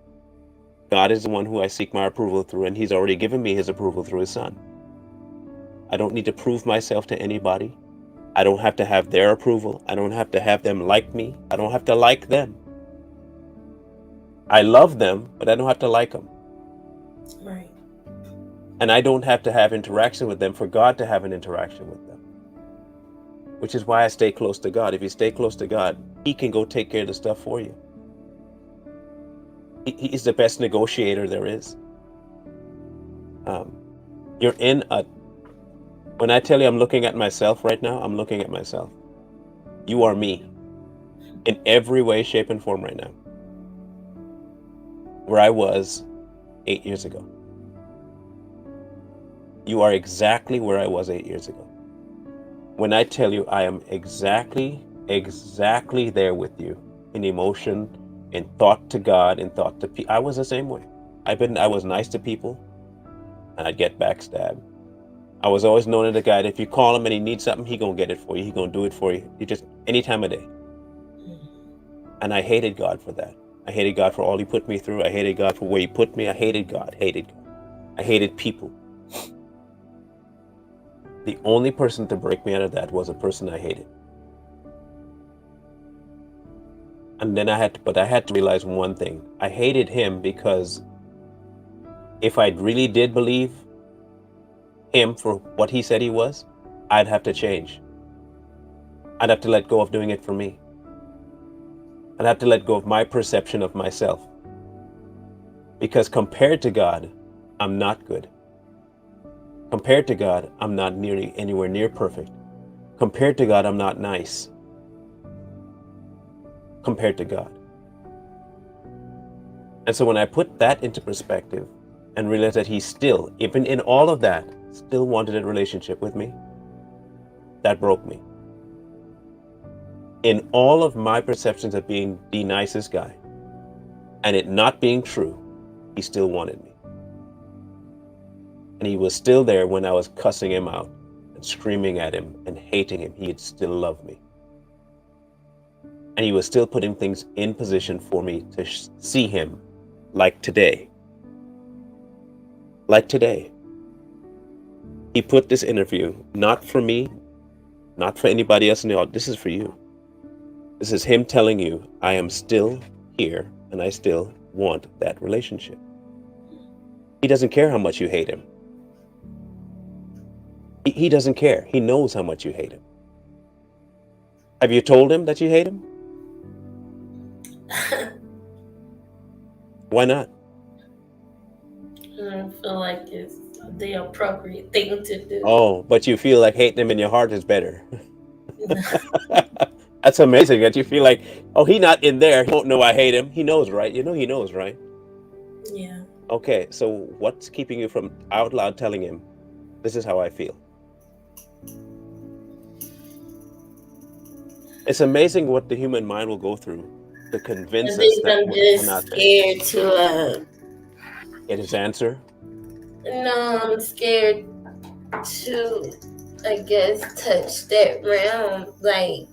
God is the one who I seek my approval through, and he's already given me his approval through his son. I don't need to prove myself to anybody. I don't have to have their approval. I don't have to have them like me. I don't have to like them. I love them, but I don't have to like them. Right. And I don't have to have interaction with them for God to have an interaction with them. Which is why I stay close to God. If you stay close to God, he can go take care of the stuff for you. He's the best negotiator there is. You're in a... When I tell you I'm looking at myself right now, I'm looking at myself. You are me. In every way, shape, and form right now. Where I was 8 years ago. You are exactly where I was 8 years ago. When I tell you I am exactly there with you in emotion, in thought to God, in thought to people. I was the same way. I was nice to people, and I'd get backstabbed. I was always known as the guy that if you call him and he needs something, he gonna get it for you. He gonna do it for you. You just any time of day. And I hated God for that. I hated God for all he put me through. I hated God for where he put me. I hated God. I hated people. The only person to break me out of that was a person I hated. And then I had to realize one thing. I hated him because if I really did believe him for what he said he was, I'd have to change. I'd have to let go of doing it for me. I'd have to let go of my perception of myself. Because compared to God, I'm not good. Compared to God, I'm not nearly anywhere near perfect. Compared to God, I'm not nice. Compared to God. And so when I put that into perspective and realized that he still, even in all of that, still wanted a relationship with me, that broke me. In all of my perceptions of being the nicest guy and it not being true, he still wanted me. And he was still there when I was cussing him out and screaming at him and hating him. He'd still love me. And he was still putting things in position for me to see him like today. Like today. He put this interview, not for me, not for anybody else in the audience. This is for you. This is him telling you, I am still here and I still want that relationship. He doesn't care how much you hate him. He doesn't care. He knows how much you hate him. Have you told him that you hate him? Why not? I feel like it's the appropriate thing to do. Oh, but you feel like hating him in your heart is better. That's amazing that you feel like, oh, he not in there. He won't know I hate him. He knows, right? You know he knows, right? Yeah. Okay, so what's keeping you from out loud telling him, this is how I feel? It's amazing what the human mind will go through to convince us that I'm we're just not there. scared to Get his answer? no, I'm scared to, I guess, touch that realm. Like,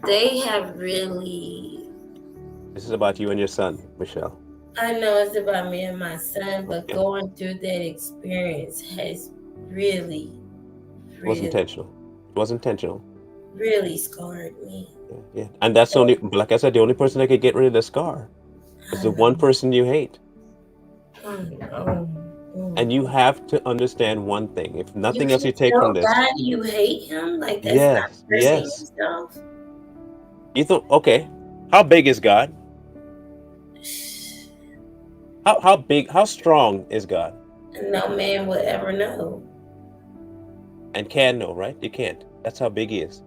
they have really... This is about you and your son, Michelle. I know it's about me and my son, but going through that experience has really, It was intentional. It was intentional. really scarred me. Yeah. And that's only, like I said, the only person that could get rid of the scar is the one person you hate. And you have to understand one thing. If nothing else you take from this. God, you hate him? Like, that's yes, not yes. yourself? You thought, okay, how big is God? How big, how strong is God? No man will ever know. And can know, right? You can't. That's how big he is.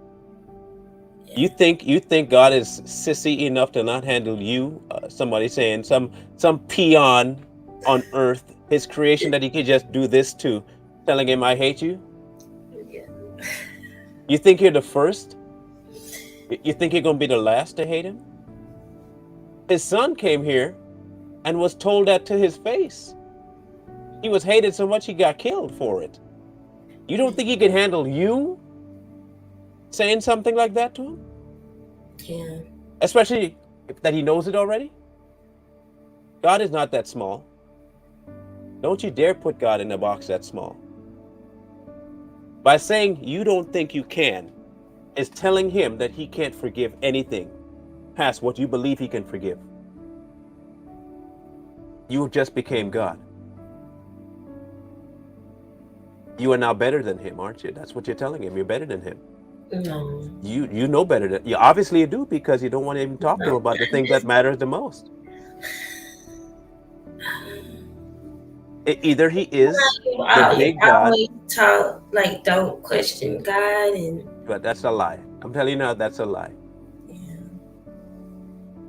Yeah. You think God is sissy enough to not handle you? Somebody saying some peon on earth, his creation, that he could just do this to, telling him I hate you? Yeah. You think you're the first? You think you're going to be the last to hate him? His son came here and was told that to his face. He was hated so much he got killed for it. You don't think he can handle you saying something like that to him? Yeah. especially that he knows it already. God is not that small. Don't you dare put God in a box that small. By saying you don't think you can, is telling him that he can't forgive anything past what you believe he can forgive. You just became God. You are now better than him, aren't you? That's what you're telling him. You're better than him. No. You know better than you. Obviously you do, because you don't want to even talk to him No. about the things that matters the most. Either he is the You big God, always talk like don't question God and but that's a lie. I'm telling you now, that's a lie. yeah.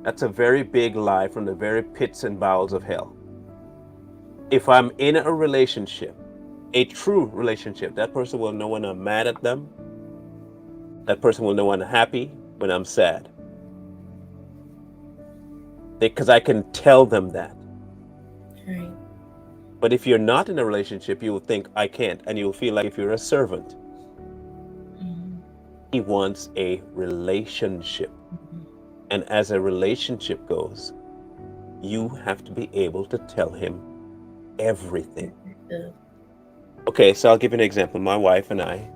That's a very big lie from the very pits and bowels of hell. If I'm in a relationship, a true relationship, that person will know when I'm mad at them. That person will know when I'm happy, when I'm sad. Because I can tell them that. Right. But if you're not in a relationship, you will think I can't, and you'll feel like if you're a servant. Mm-hmm. He wants a relationship. Mm-hmm. And as a relationship goes, you have to be able to tell him everything. Yeah. Okay, so I'll give you an example. My wife and I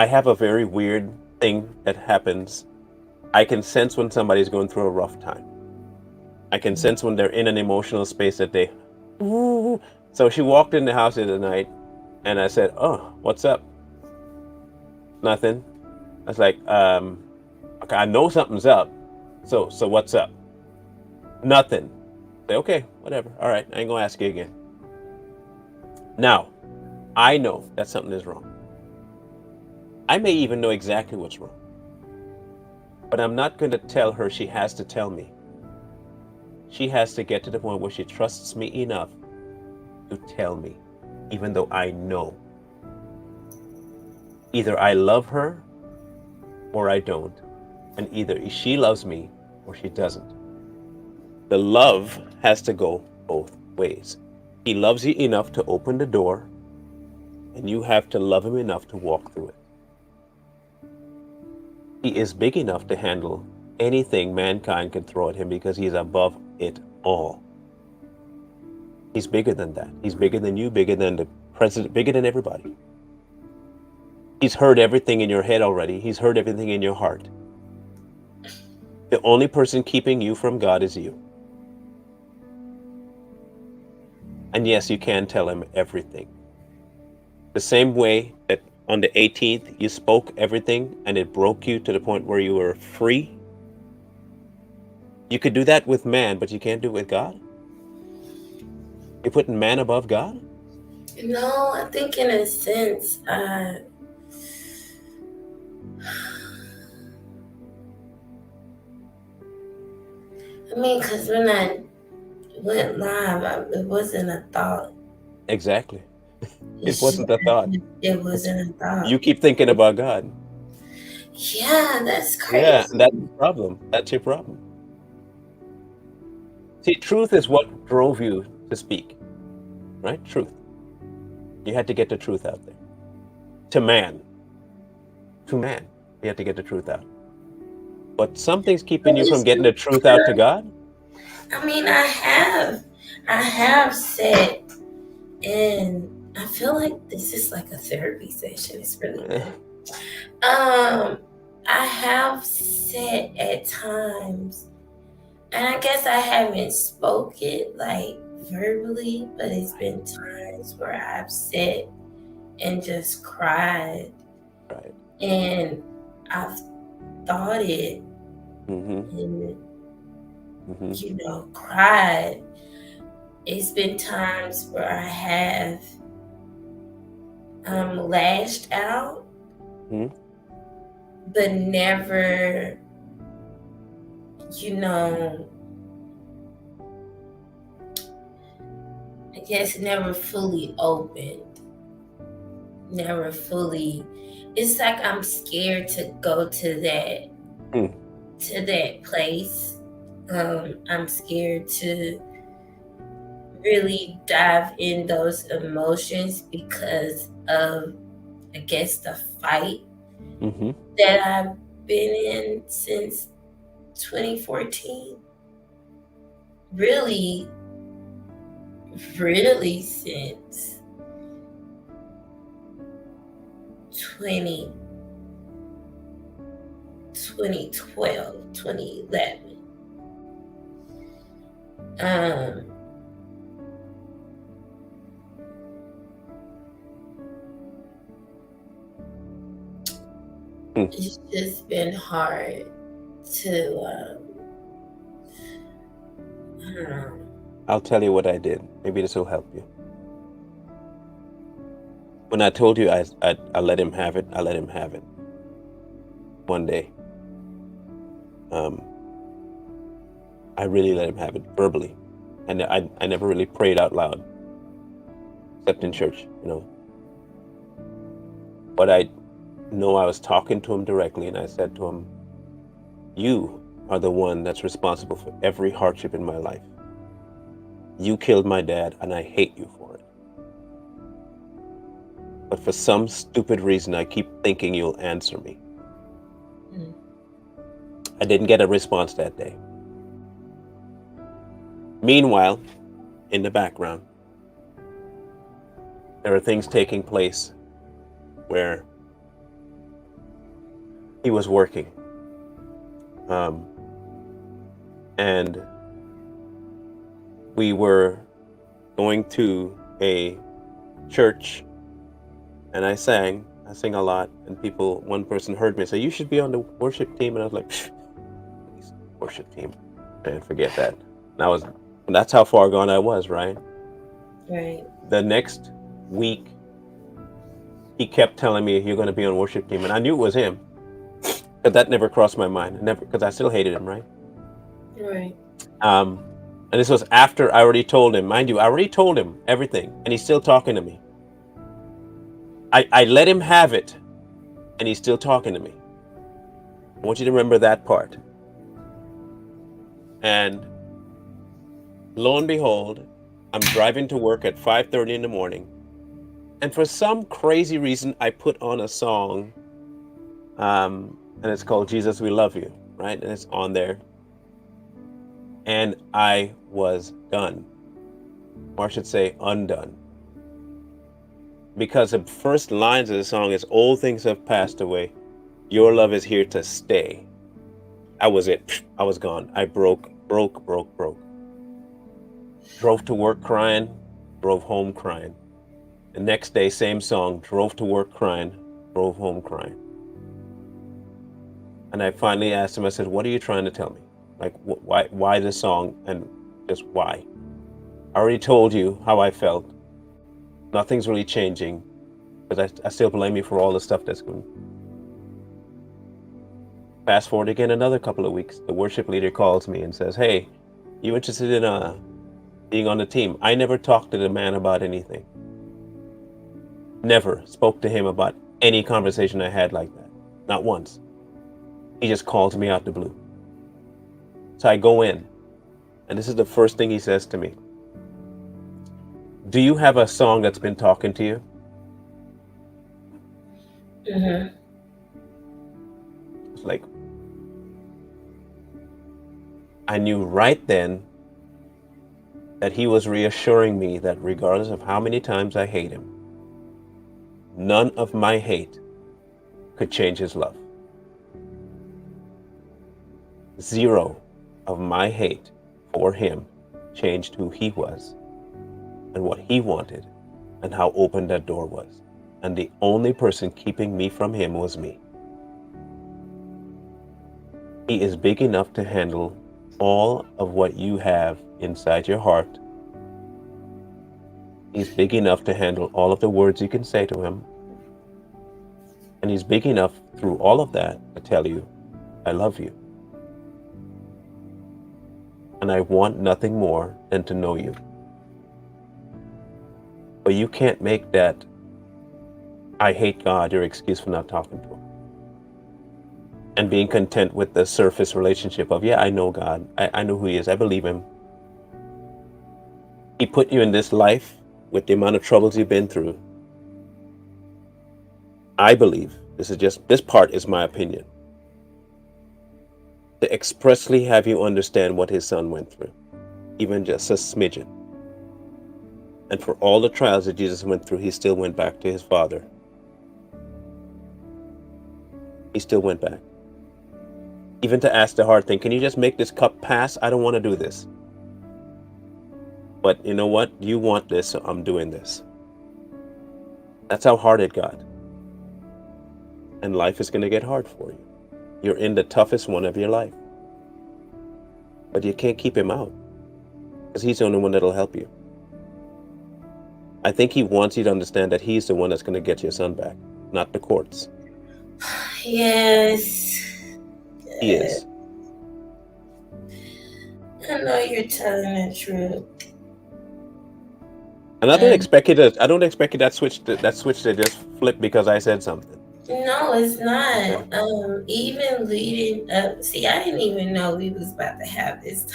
have a very weird thing that happens. I can sense when somebody's going through a rough time. I can sense when they're in an emotional space that they, ooh. So she walked in the house the other night, and I said, "Oh, what's up?" Nothing. I was like, okay, I know something's up. So what's up? Nothing. Say, okay, whatever. All right, I ain't gonna ask you again. Now, I know that something is wrong. I may even know exactly what's wrong, but I'm not going to tell her she has to tell me. She has to get to the point where she trusts me enough to tell me, even though I know. Either I love her or I don't, and either she loves me or she doesn't. The love has to go both ways. He loves you enough to open the door, and you have to love him enough to walk through it. He is big enough to handle anything mankind can throw at him because he is above it all. He's bigger than that. He's bigger than you, bigger than the president, bigger than everybody. He's heard everything in your head already. He's heard everything in your heart. The only person keeping you from God is you. And yes, you can tell him everything. The same way that on the 18th you spoke everything and it broke you to the point where you were free. You could do that with man, but you can't do it with God. You're putting man above God? No, I think in a sense, I mean, because when I went live, it wasn't a thought. Exactly. It It's just, wasn't a thought. it wasn't a thought. You keep thinking about God. Yeah, that's Yeah, and crazy. that's the problem. That's your problem. See, truth is what drove you to speak, right? Truth. You had to get the truth out there. To man. To man. You had to get the truth out. But something's keeping But you from it's getting the truth out to God? I mean, I have said, and I feel like this is like a therapy session. It's really good. I have said at times, and I guess I haven't spoke it like verbally, but it's been times where I've said and just cried, Right. and I've thought it Mm-hmm. and Mm-hmm. cried. It's been times where I have lashed out, Mm-hmm. but never, you know, I guess never fully opened, never fully. It's like I'm scared to go Mm. to that place. I'm scared to really dive in those emotions because of, I guess, the fight Mm-hmm. that I've been in since 2014. Really, really since 20, 2012, 2011. Um, Hmm. it's just been hard to, I don't know. I'll tell you what I did. Maybe this will help you. When I told you I let him have it, I let him have it. One day, um, I really let him have it verbally, and I never really prayed out loud, except in church, you know. But I know I was talking to him directly, and I said to him, "You are the one that's responsible for every hardship in my life. You killed my dad, and I hate you for it. But for some stupid reason, I keep thinking you'll answer me." Mm. I didn't get a response that day. Meanwhile, in the background, there are things taking place where he was working. Um, and we were going to a church, and I sing a lot, and one person heard me say, "You should be on the worship team." And I was like, "Please, worship team." And forget that. That's how far gone I was, right? Right. The next week, he kept telling me, "You're going to be on worship team." And I knew it was him, but that never crossed my mind. Never, because I still hated him, right? Right. Um, and this was after I already told him, mind you, I already told him everything, and he's still talking to me. I let him have it, and he's still talking to me. I want you to remember that part. And lo and behold, I'm driving to work at 5:30 in the morning, and for some crazy reason, I put on a song, and it's called "Jesus We Love You," right? And it's on there, and I was done, or I should say, undone. Because the first lines of the song is, "Old things have passed away. Your love is here to stay." I was it. I was gone. I broke. Drove to work crying, drove home crying. The next day, same song, drove to work crying, drove home crying. And I finally asked him, I said, "What are you trying to tell me? Like, why this song, and just why? I already told you how I felt. Nothing's really changing, but I still blame you for all the stuff that's going." Fast forward again another couple of weeks, the worship leader calls me and says, "Hey, you interested in being on the team?" I never talked to the man about anything. Never spoke to him about any conversation I had like that. Not once. He just calls me out the blue. So I go in, and this is the first thing he says to me. "Do you have a song that's been talking to you?" Mm-hmm. It's like, I knew right then that he was reassuring me that regardless of how many times I hate him, none of my hate could change his love. Zero of my hate for him changed who he was and what he wanted and how open that door was. And the only person keeping me from him was me. He is big enough to handle all of what you have inside your heart. He's big enough to handle all of the words you can say to him. And he's big enough through all of that to tell you, "I love you. And I want nothing more than to know you." But you can't make that "I hate God" your excuse for not talking to him. And being content with the surface relationship of, "Yeah, I know God. I know who he is. I believe him. He put you in this life with the amount of troubles you've been through." I believe, this part is my opinion. to expressly have you understand what his son went through, even just a smidgen. And for all the trials that Jesus went through, he still went back to his Father. He still went back. Even to ask the hard thing, can you just make this cup pass? I don't want to do this. But you know what? You want this, so I'm doing this. That's how hard it got. And life is going to get hard for you. You're in the toughest one of your life. But you can't keep him out, because he's the only one that'll help you. I think he wants you to understand that he's the one that's going to get your son back, not the courts. Yes. He is. I know you're telling the truth. And I don't expect you to. I don't expect you that switch to just flip because I said something. No, it's not. Okay. Even leading up, see, I didn't even know we was about to have this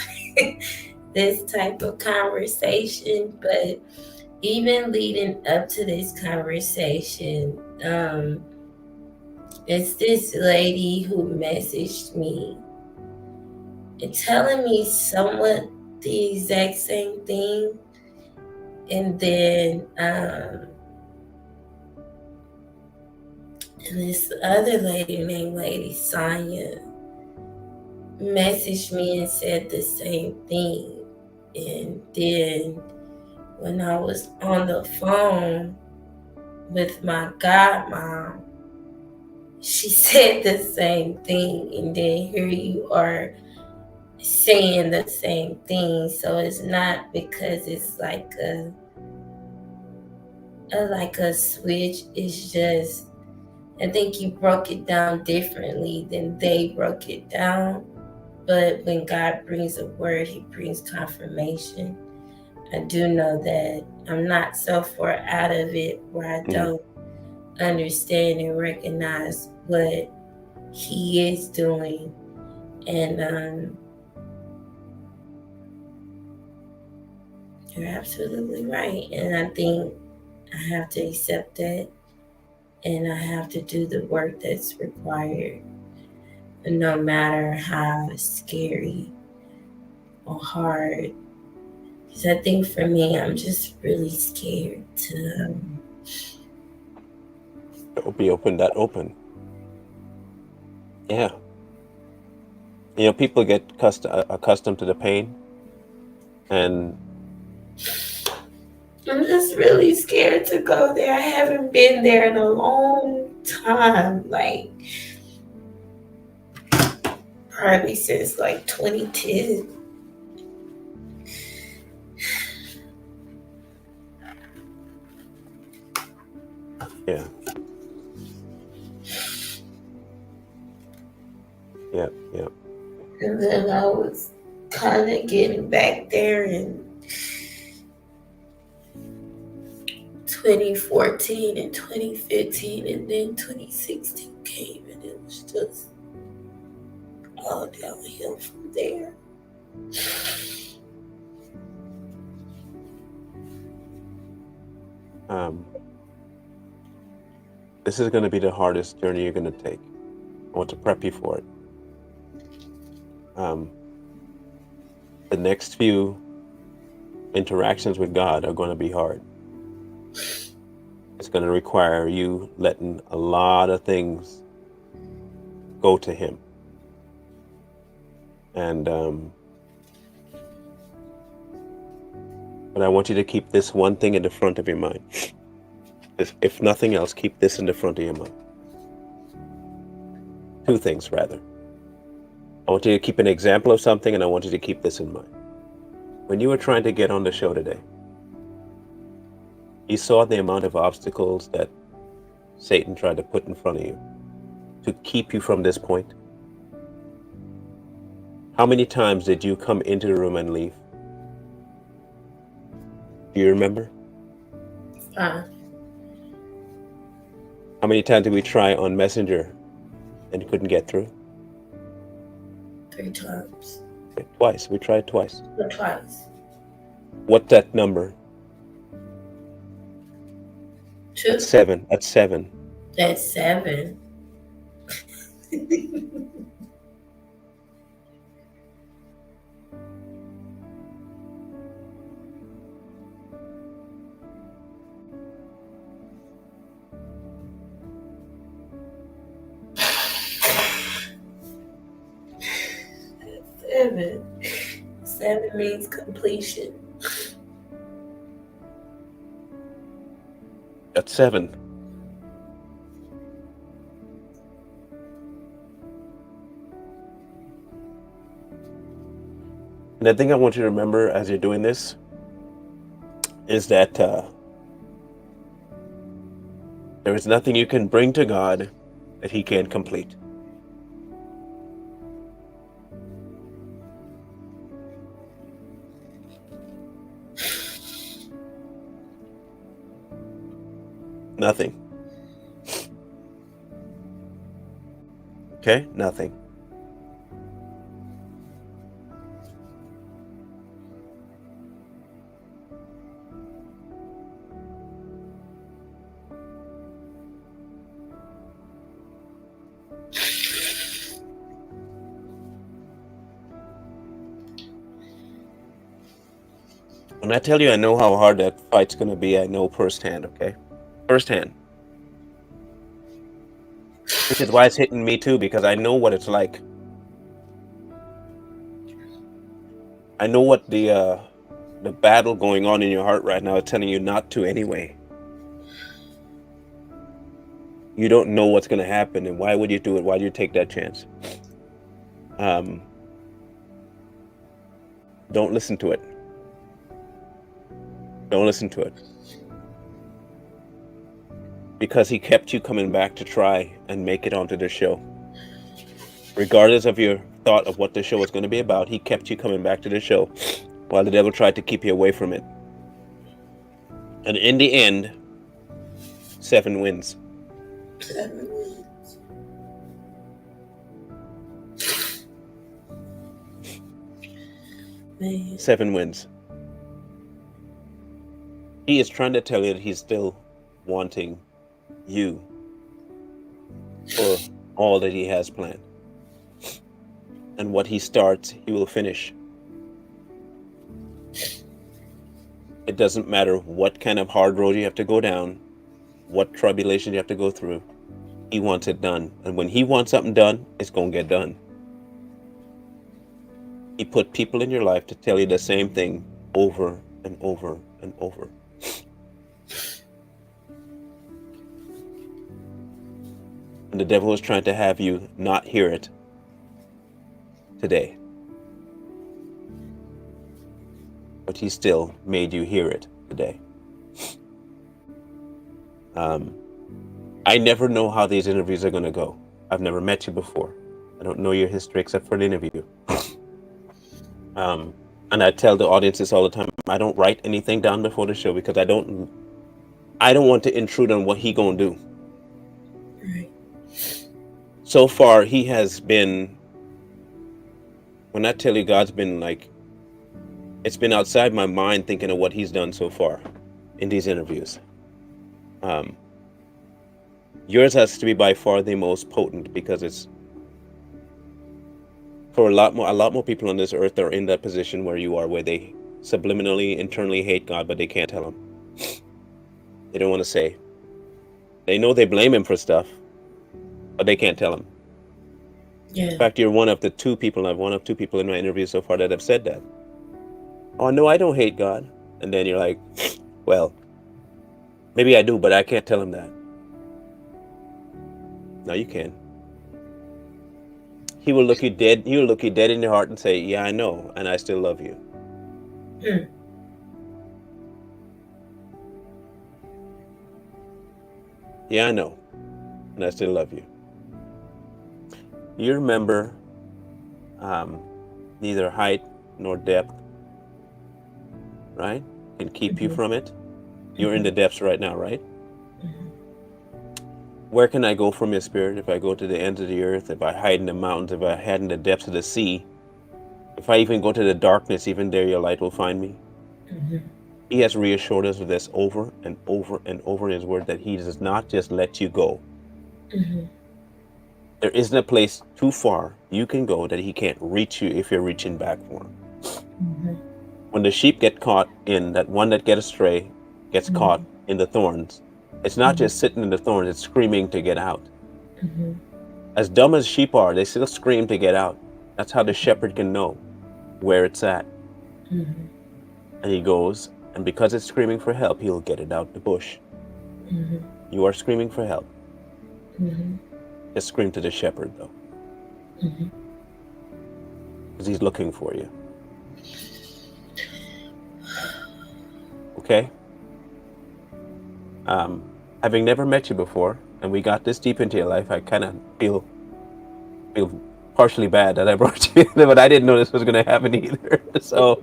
this type of conversation. But even leading up to this conversation, it's this lady who messaged me and telling me somewhat the exact same thing, and then and this other lady named Lady Sonya messaged me and said the same thing. And then when I was on the phone with my godmom, she said the same thing. And then here you are saying the same thing. So it's not because it's like a switch. It's just, I think you broke it down differently than they broke it down. But when God brings a word, he brings confirmation. I do know that I'm not so far out of it where I don't understand and recognize what he is doing. And you're absolutely right. And I think I have to accept that, and I have to do the work that's required, no matter how scary or hard. Because I think for me, I'm just really scared to be open. Yeah. You know, people get accustomed to the pain, and I'm just really scared to go there. I haven't been there in a long time, like probably since like 2010. yeah. And then I was kind of getting back there in 2014 and 2015, and then 2016 came, and it was just all downhill from there. This is going to be the hardest journey you're going to take. I want to prep you for it. The next few interactions with God are going to be hard. It's going to require you letting a lot of things go to him. And but I want you to keep this one thing in the front of your mind. If nothing else, keep this in the front of your mind. Two things, rather. I want you to keep an example of something, and I want you to keep this in mind. When you were trying to get on the show today, you saw the amount of obstacles that Satan tried to put in front of you to keep you from this point. How many times did you come into the room and leave? Do you remember? How many times did we try on Messenger and couldn't get through? 3 times. Twice. We tried twice. Twice. What's that number? 2. That's 7. That's 7. That's 7. Seven. Seven means completion. That's 7. And the thing I want you to remember as you're doing this is that there is nothing you can bring to God that He can't complete. Nothing. Okay? Nothing. When I tell you I know how hard that fight's going to be, I know firsthand, okay? Firsthand. Which is why it's hitting me too, because I know what it's like. I know what the battle going on in your heart right now is telling you not to anyway. You don't know what's going to happen, and why would you do it? Why do you take that chance? Don't listen to it. Don't listen to it. Because He kept you coming back to try and make it onto the show. Regardless of your thought of what the show was going to be about, He kept you coming back to the show while the devil tried to keep you away from it. And in the end, 7 wins. 7 wins. Man. 7 wins. He is trying to tell you that He's still wanting you for all that He has planned. And what He starts, He will finish. It doesn't matter what kind of hard road you have to go down, what tribulation you have to go through. He wants it done. And when He wants something done, it's going to get done. He put people in your life to tell you the same thing over and over and over. And the devil is trying to have you not hear it today. But he still made you hear it today. I never know how these interviews are going to go. I've never met you before. I don't know your history except for an interview. And I tell the audience this all the time. I don't write anything down before the show because I don't want to intrude on what he gonna do. Right. So far, he has been, when I tell you God's been like, it's been outside my mind thinking of what He's done so far in these interviews. Yours has to be by far the most potent because it's for a lot more people on this earth are in that position where you are, where they subliminally, internally hate God, but they can't tell Him. They don't want to say. They know they blame Him for stuff, but they can't tell Him. Yeah. In fact, you're one of two people in my interviews so far that have said that. Oh, no, I don't hate God. And then you're like, well, maybe I do, but I can't tell Him that. No, you can. He will look you dead. He will look you dead in your heart and say, "Yeah, I know, and I still love you." Yeah, I know, and I still love you. You remember, neither height nor depth, right, can keep you from it. You're in the depths right now, right? Where can I go from your spirit? If I go to the ends of the earth, if I hide in the mountains, if I hide in the depths of the sea, if I even go to the darkness, even there your light will find me. He has reassured us of this over and over and over in His word, that He does not just let you go. There isn't a place too far you can go that He can't reach you if you're reaching back for Him. When the sheep get caught in that one that gets astray, gets caught in the thorns, it's not just sitting in the thorns, it's screaming to get out. As dumb as sheep are, they still scream to get out. That's how the shepherd can know. where it's at. Mhm. And he goes, and because it's screaming for help, he'll get it out the bush. Mhm. You are screaming for help. Mhm. Just scream to the shepherd, though, Mhm. because he's looking for you. Okay? Um, Having never met you before, and we got this deep into your life, I kind of feel partially bad that I brought you in, but I didn't know this was going to happen either. So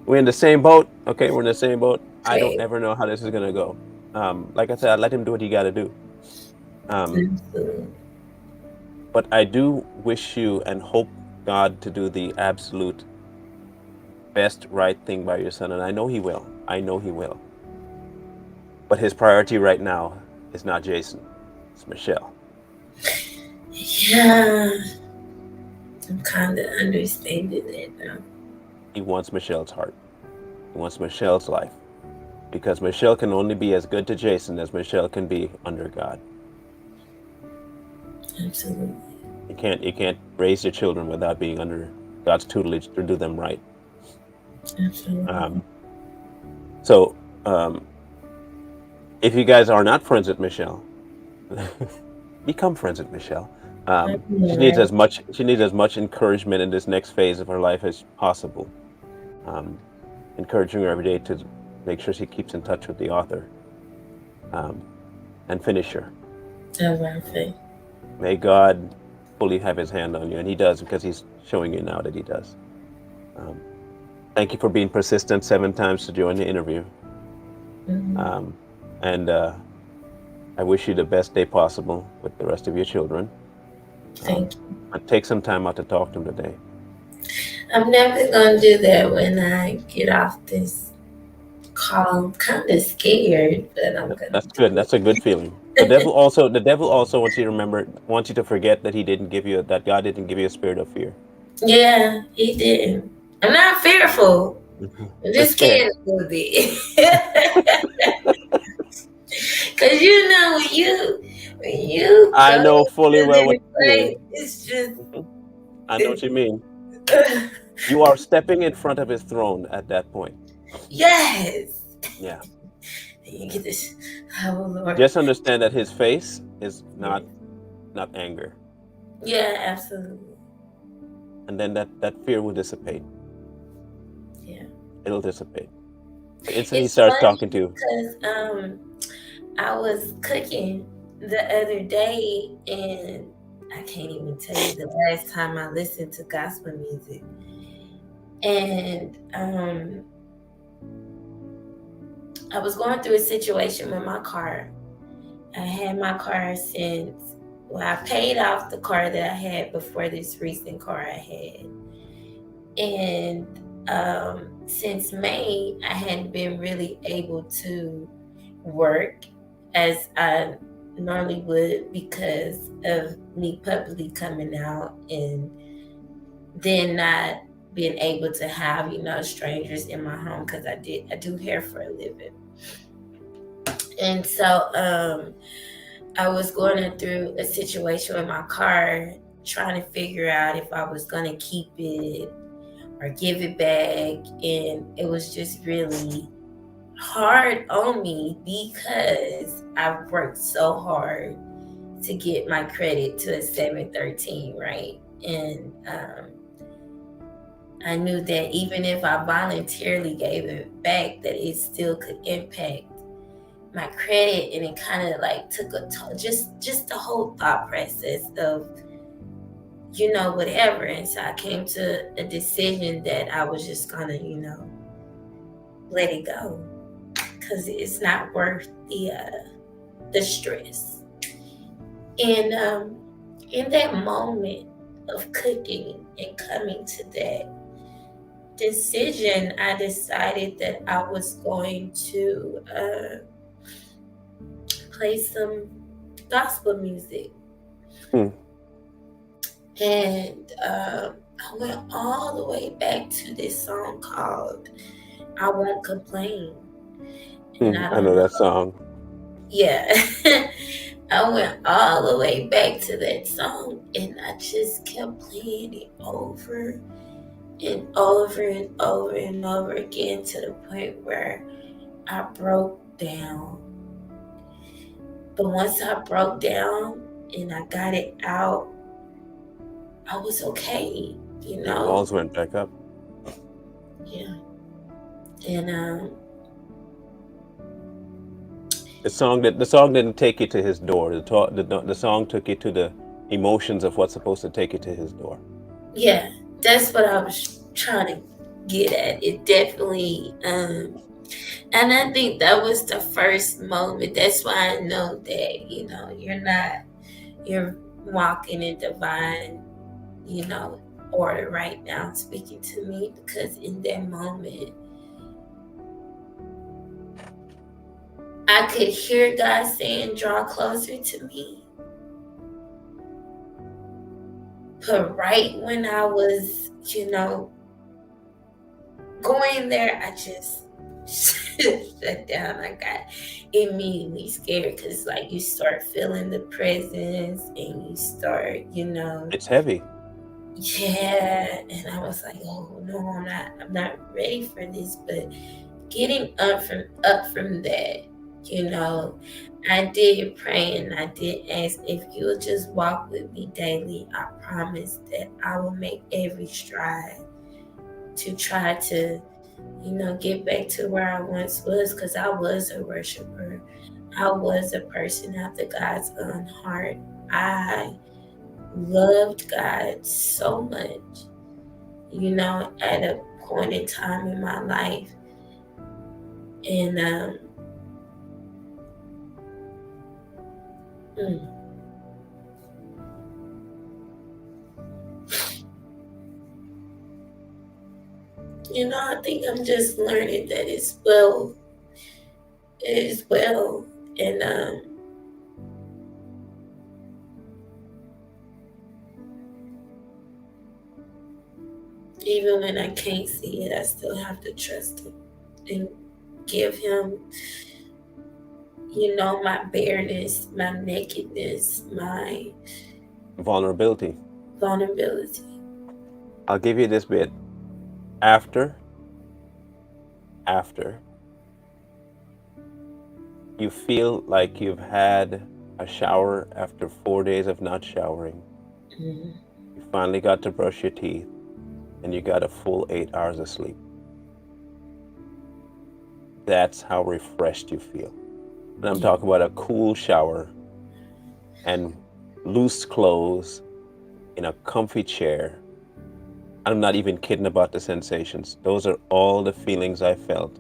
we're in the same boat. Okay, we're in the same boat. I don't Okay. ever know how this is going to go. Like I said, I let him do what he got to do. Um, Absolutely. but I do wish you and hope God to do the absolute best right thing by your son, and I know he will. I know he will. But his priority right now is not Jason. It's Michelle. Yeah, I'm kind of understanding it now. He wants Michelle's heart. He wants Michelle's life. Because Michelle can only be as good to Jason as Michelle can be under God. Absolutely. You can't raise your children without being under God's tutelage to do them right. Absolutely. Um, so if you guys are not friends with Michelle, become friends with Michelle. I She know, needs right? as much encouragement in this next phase of her life as possible. Um, Encouraging her every day to make sure she keeps in touch with the author um, and finisher. That's what I think. May God fully have His hand on you, and He does because He's showing you now that He does. Um, Thank you for being persistent 7 times to join the interview, Hmm. um, and I wish you the best day possible with the rest of your children. Thank Um, but take some time out to talk to them today. you. I'm never gonna do that when I get off this call. I'm kind of scared, but I'm gonna That's good. do That's a good feeling. The devil also wants you to forget that he didn't give you that God didn't give you a spirit of fear. it. Yeah, he didn't. I'm not fearful. Mhm. I'm Just just scared. scared a little bit. Cause when you I go know fully to well what the you place, mean. it's just Mhm. I know what it, you mean. You are stepping in front of his throne at that point. yes. Yeah. And you Yeah. get this, oh Lord. Just understand that his face is Yeah, not anger, yeah, absolutely. and then that fear will dissipate. Yeah. It'll dissipate. The instant he It's starts funny talking to you. because I was cooking the other day and I can't even tell you the last time I listened to gospel music. And I was going through a situation with my car. I had my car since, well, I paid off the car that I had before this recent car I had. And since May, I hadn't been really able to work as I normally would because of me publicly coming out and then not being able to have strangers in my home because I do hair for a living. And so I was going through a situation with my car, trying to figure out if I was going to keep it or give it back. And it was just really hard on me because I've worked so hard to get my credit to a 713, right? And I knew that even if I voluntarily gave it back, that it still could impact my credit, and it kind of like took a just the whole thought process of whatever. And so I came to a decision that I was just gonna let it go because it's not worth the stress. And in that moment of cooking and coming to that decision, I decided that I was going to play some gospel music. Hmm. And I went all the way back to this song called I Won't Complain. And I I don't know know. that song. Yeah. I went all the way back to that song and I just kept playing it over and over and over and over again to the point where I broke down. But once I broke down and I got it out, I was okay, you Your know? walls went back up. Yeah. And The song didn't take you to his door. The song took you to the emotions of what's supposed to take you to his door. yeah, that's what I was trying to get at. It definitely and I think that was the first moment. That's why I know that, you're walking in divine, you know, order right now speaking to me, because in that moment I could hear God saying, draw closer to me. But right when I was, going there, I just shut down. I got immediately scared because, like, you start feeling the presence and you start, It's heavy. yeah. And I was like, oh no, I'm not ready for this. But getting up from that, you know, I did pray and I did ask, if you will just walk with me daily, I promise that I will make every stride to try to, get back to where I once was, because I was a worshiper. I was a person after God's own heart. I loved God so much, at a point in time in my life. And mm, I think I'm just learning that it's well, it is well. And even when I can't see it, I still have to trust Him and give Him, my bareness, my nakedness, my Vulnerability. vulnerability. I'll give you this bit. After you feel like you've had a shower after 4 days of not showering, Mm-hmm. you finally got to brush your teeth, and you got a full 8 hours of sleep. That's how refreshed you feel. And I'm Yeah. talking about a cool shower and loose clothes in a comfy chair. I'm not even kidding about the sensations. Those are all the feelings I felt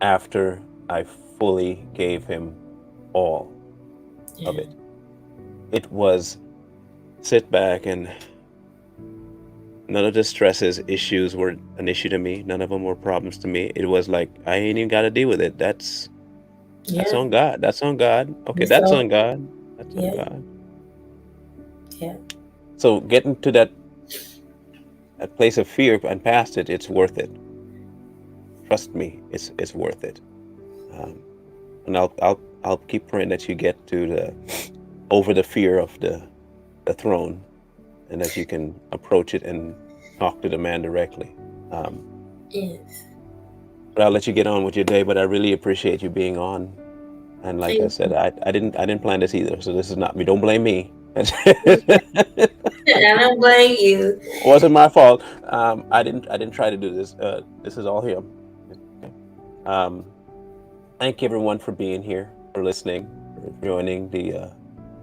after I fully gave him all Yeah. of it. It was sit back, and none of the stresses, issues were an issue to me. None of them were problems to me. It was like I ain't even got to deal with it. That's Yeah. on God. That's on God. Okay, And that's so, on God. That's on yeah. God. Yeah. So getting to that place of fear and past it, it's worth it. Trust me, it's worth it. Um, and I'll keep praying that you get to the over the fear of the throne, and that you can approach it and talk to the man directly. Um, Yes. but I'll let you get on with your day. But I really appreciate you being on. And like I Thank said, you. I didn't plan this either. So this is not me. Don't blame me. It I don't blame you. wasn't my fault. I didn't try to do this. This is all him. Okay. Um, thank you everyone for being here, for listening, for joining the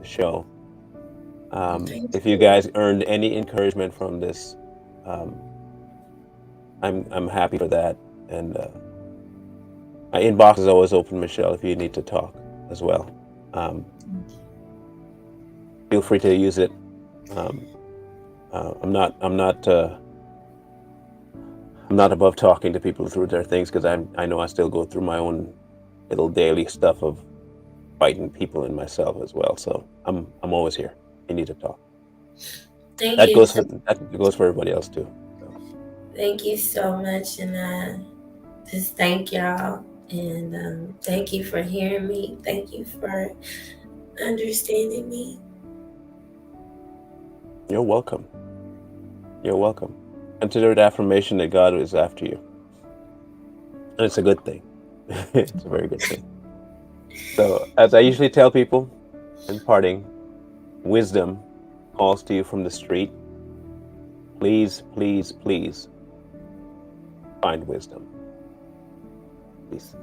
show. Thank If you you. guys earned any encouragement from this, um, I'm happy for that. And my inbox is always open, Michelle, if you need to talk as well. Um, feel free to use it. Um, I'm not above talking to people through their things, because I know I still go through my own little daily stuff of fighting people and myself as well. So I'm always here. You need to talk. Thank That you. goes for everybody else too. So, Thank you so much. And just thank y'all. And thank you for hearing me. Thank you for understanding me. you're welcome. You're welcome. Consider it affirmation that God is after you. And it's a good thing. It's a very good thing. So, as I usually tell people in parting, wisdom calls to you from the street. Please, please, please find wisdom. Peace.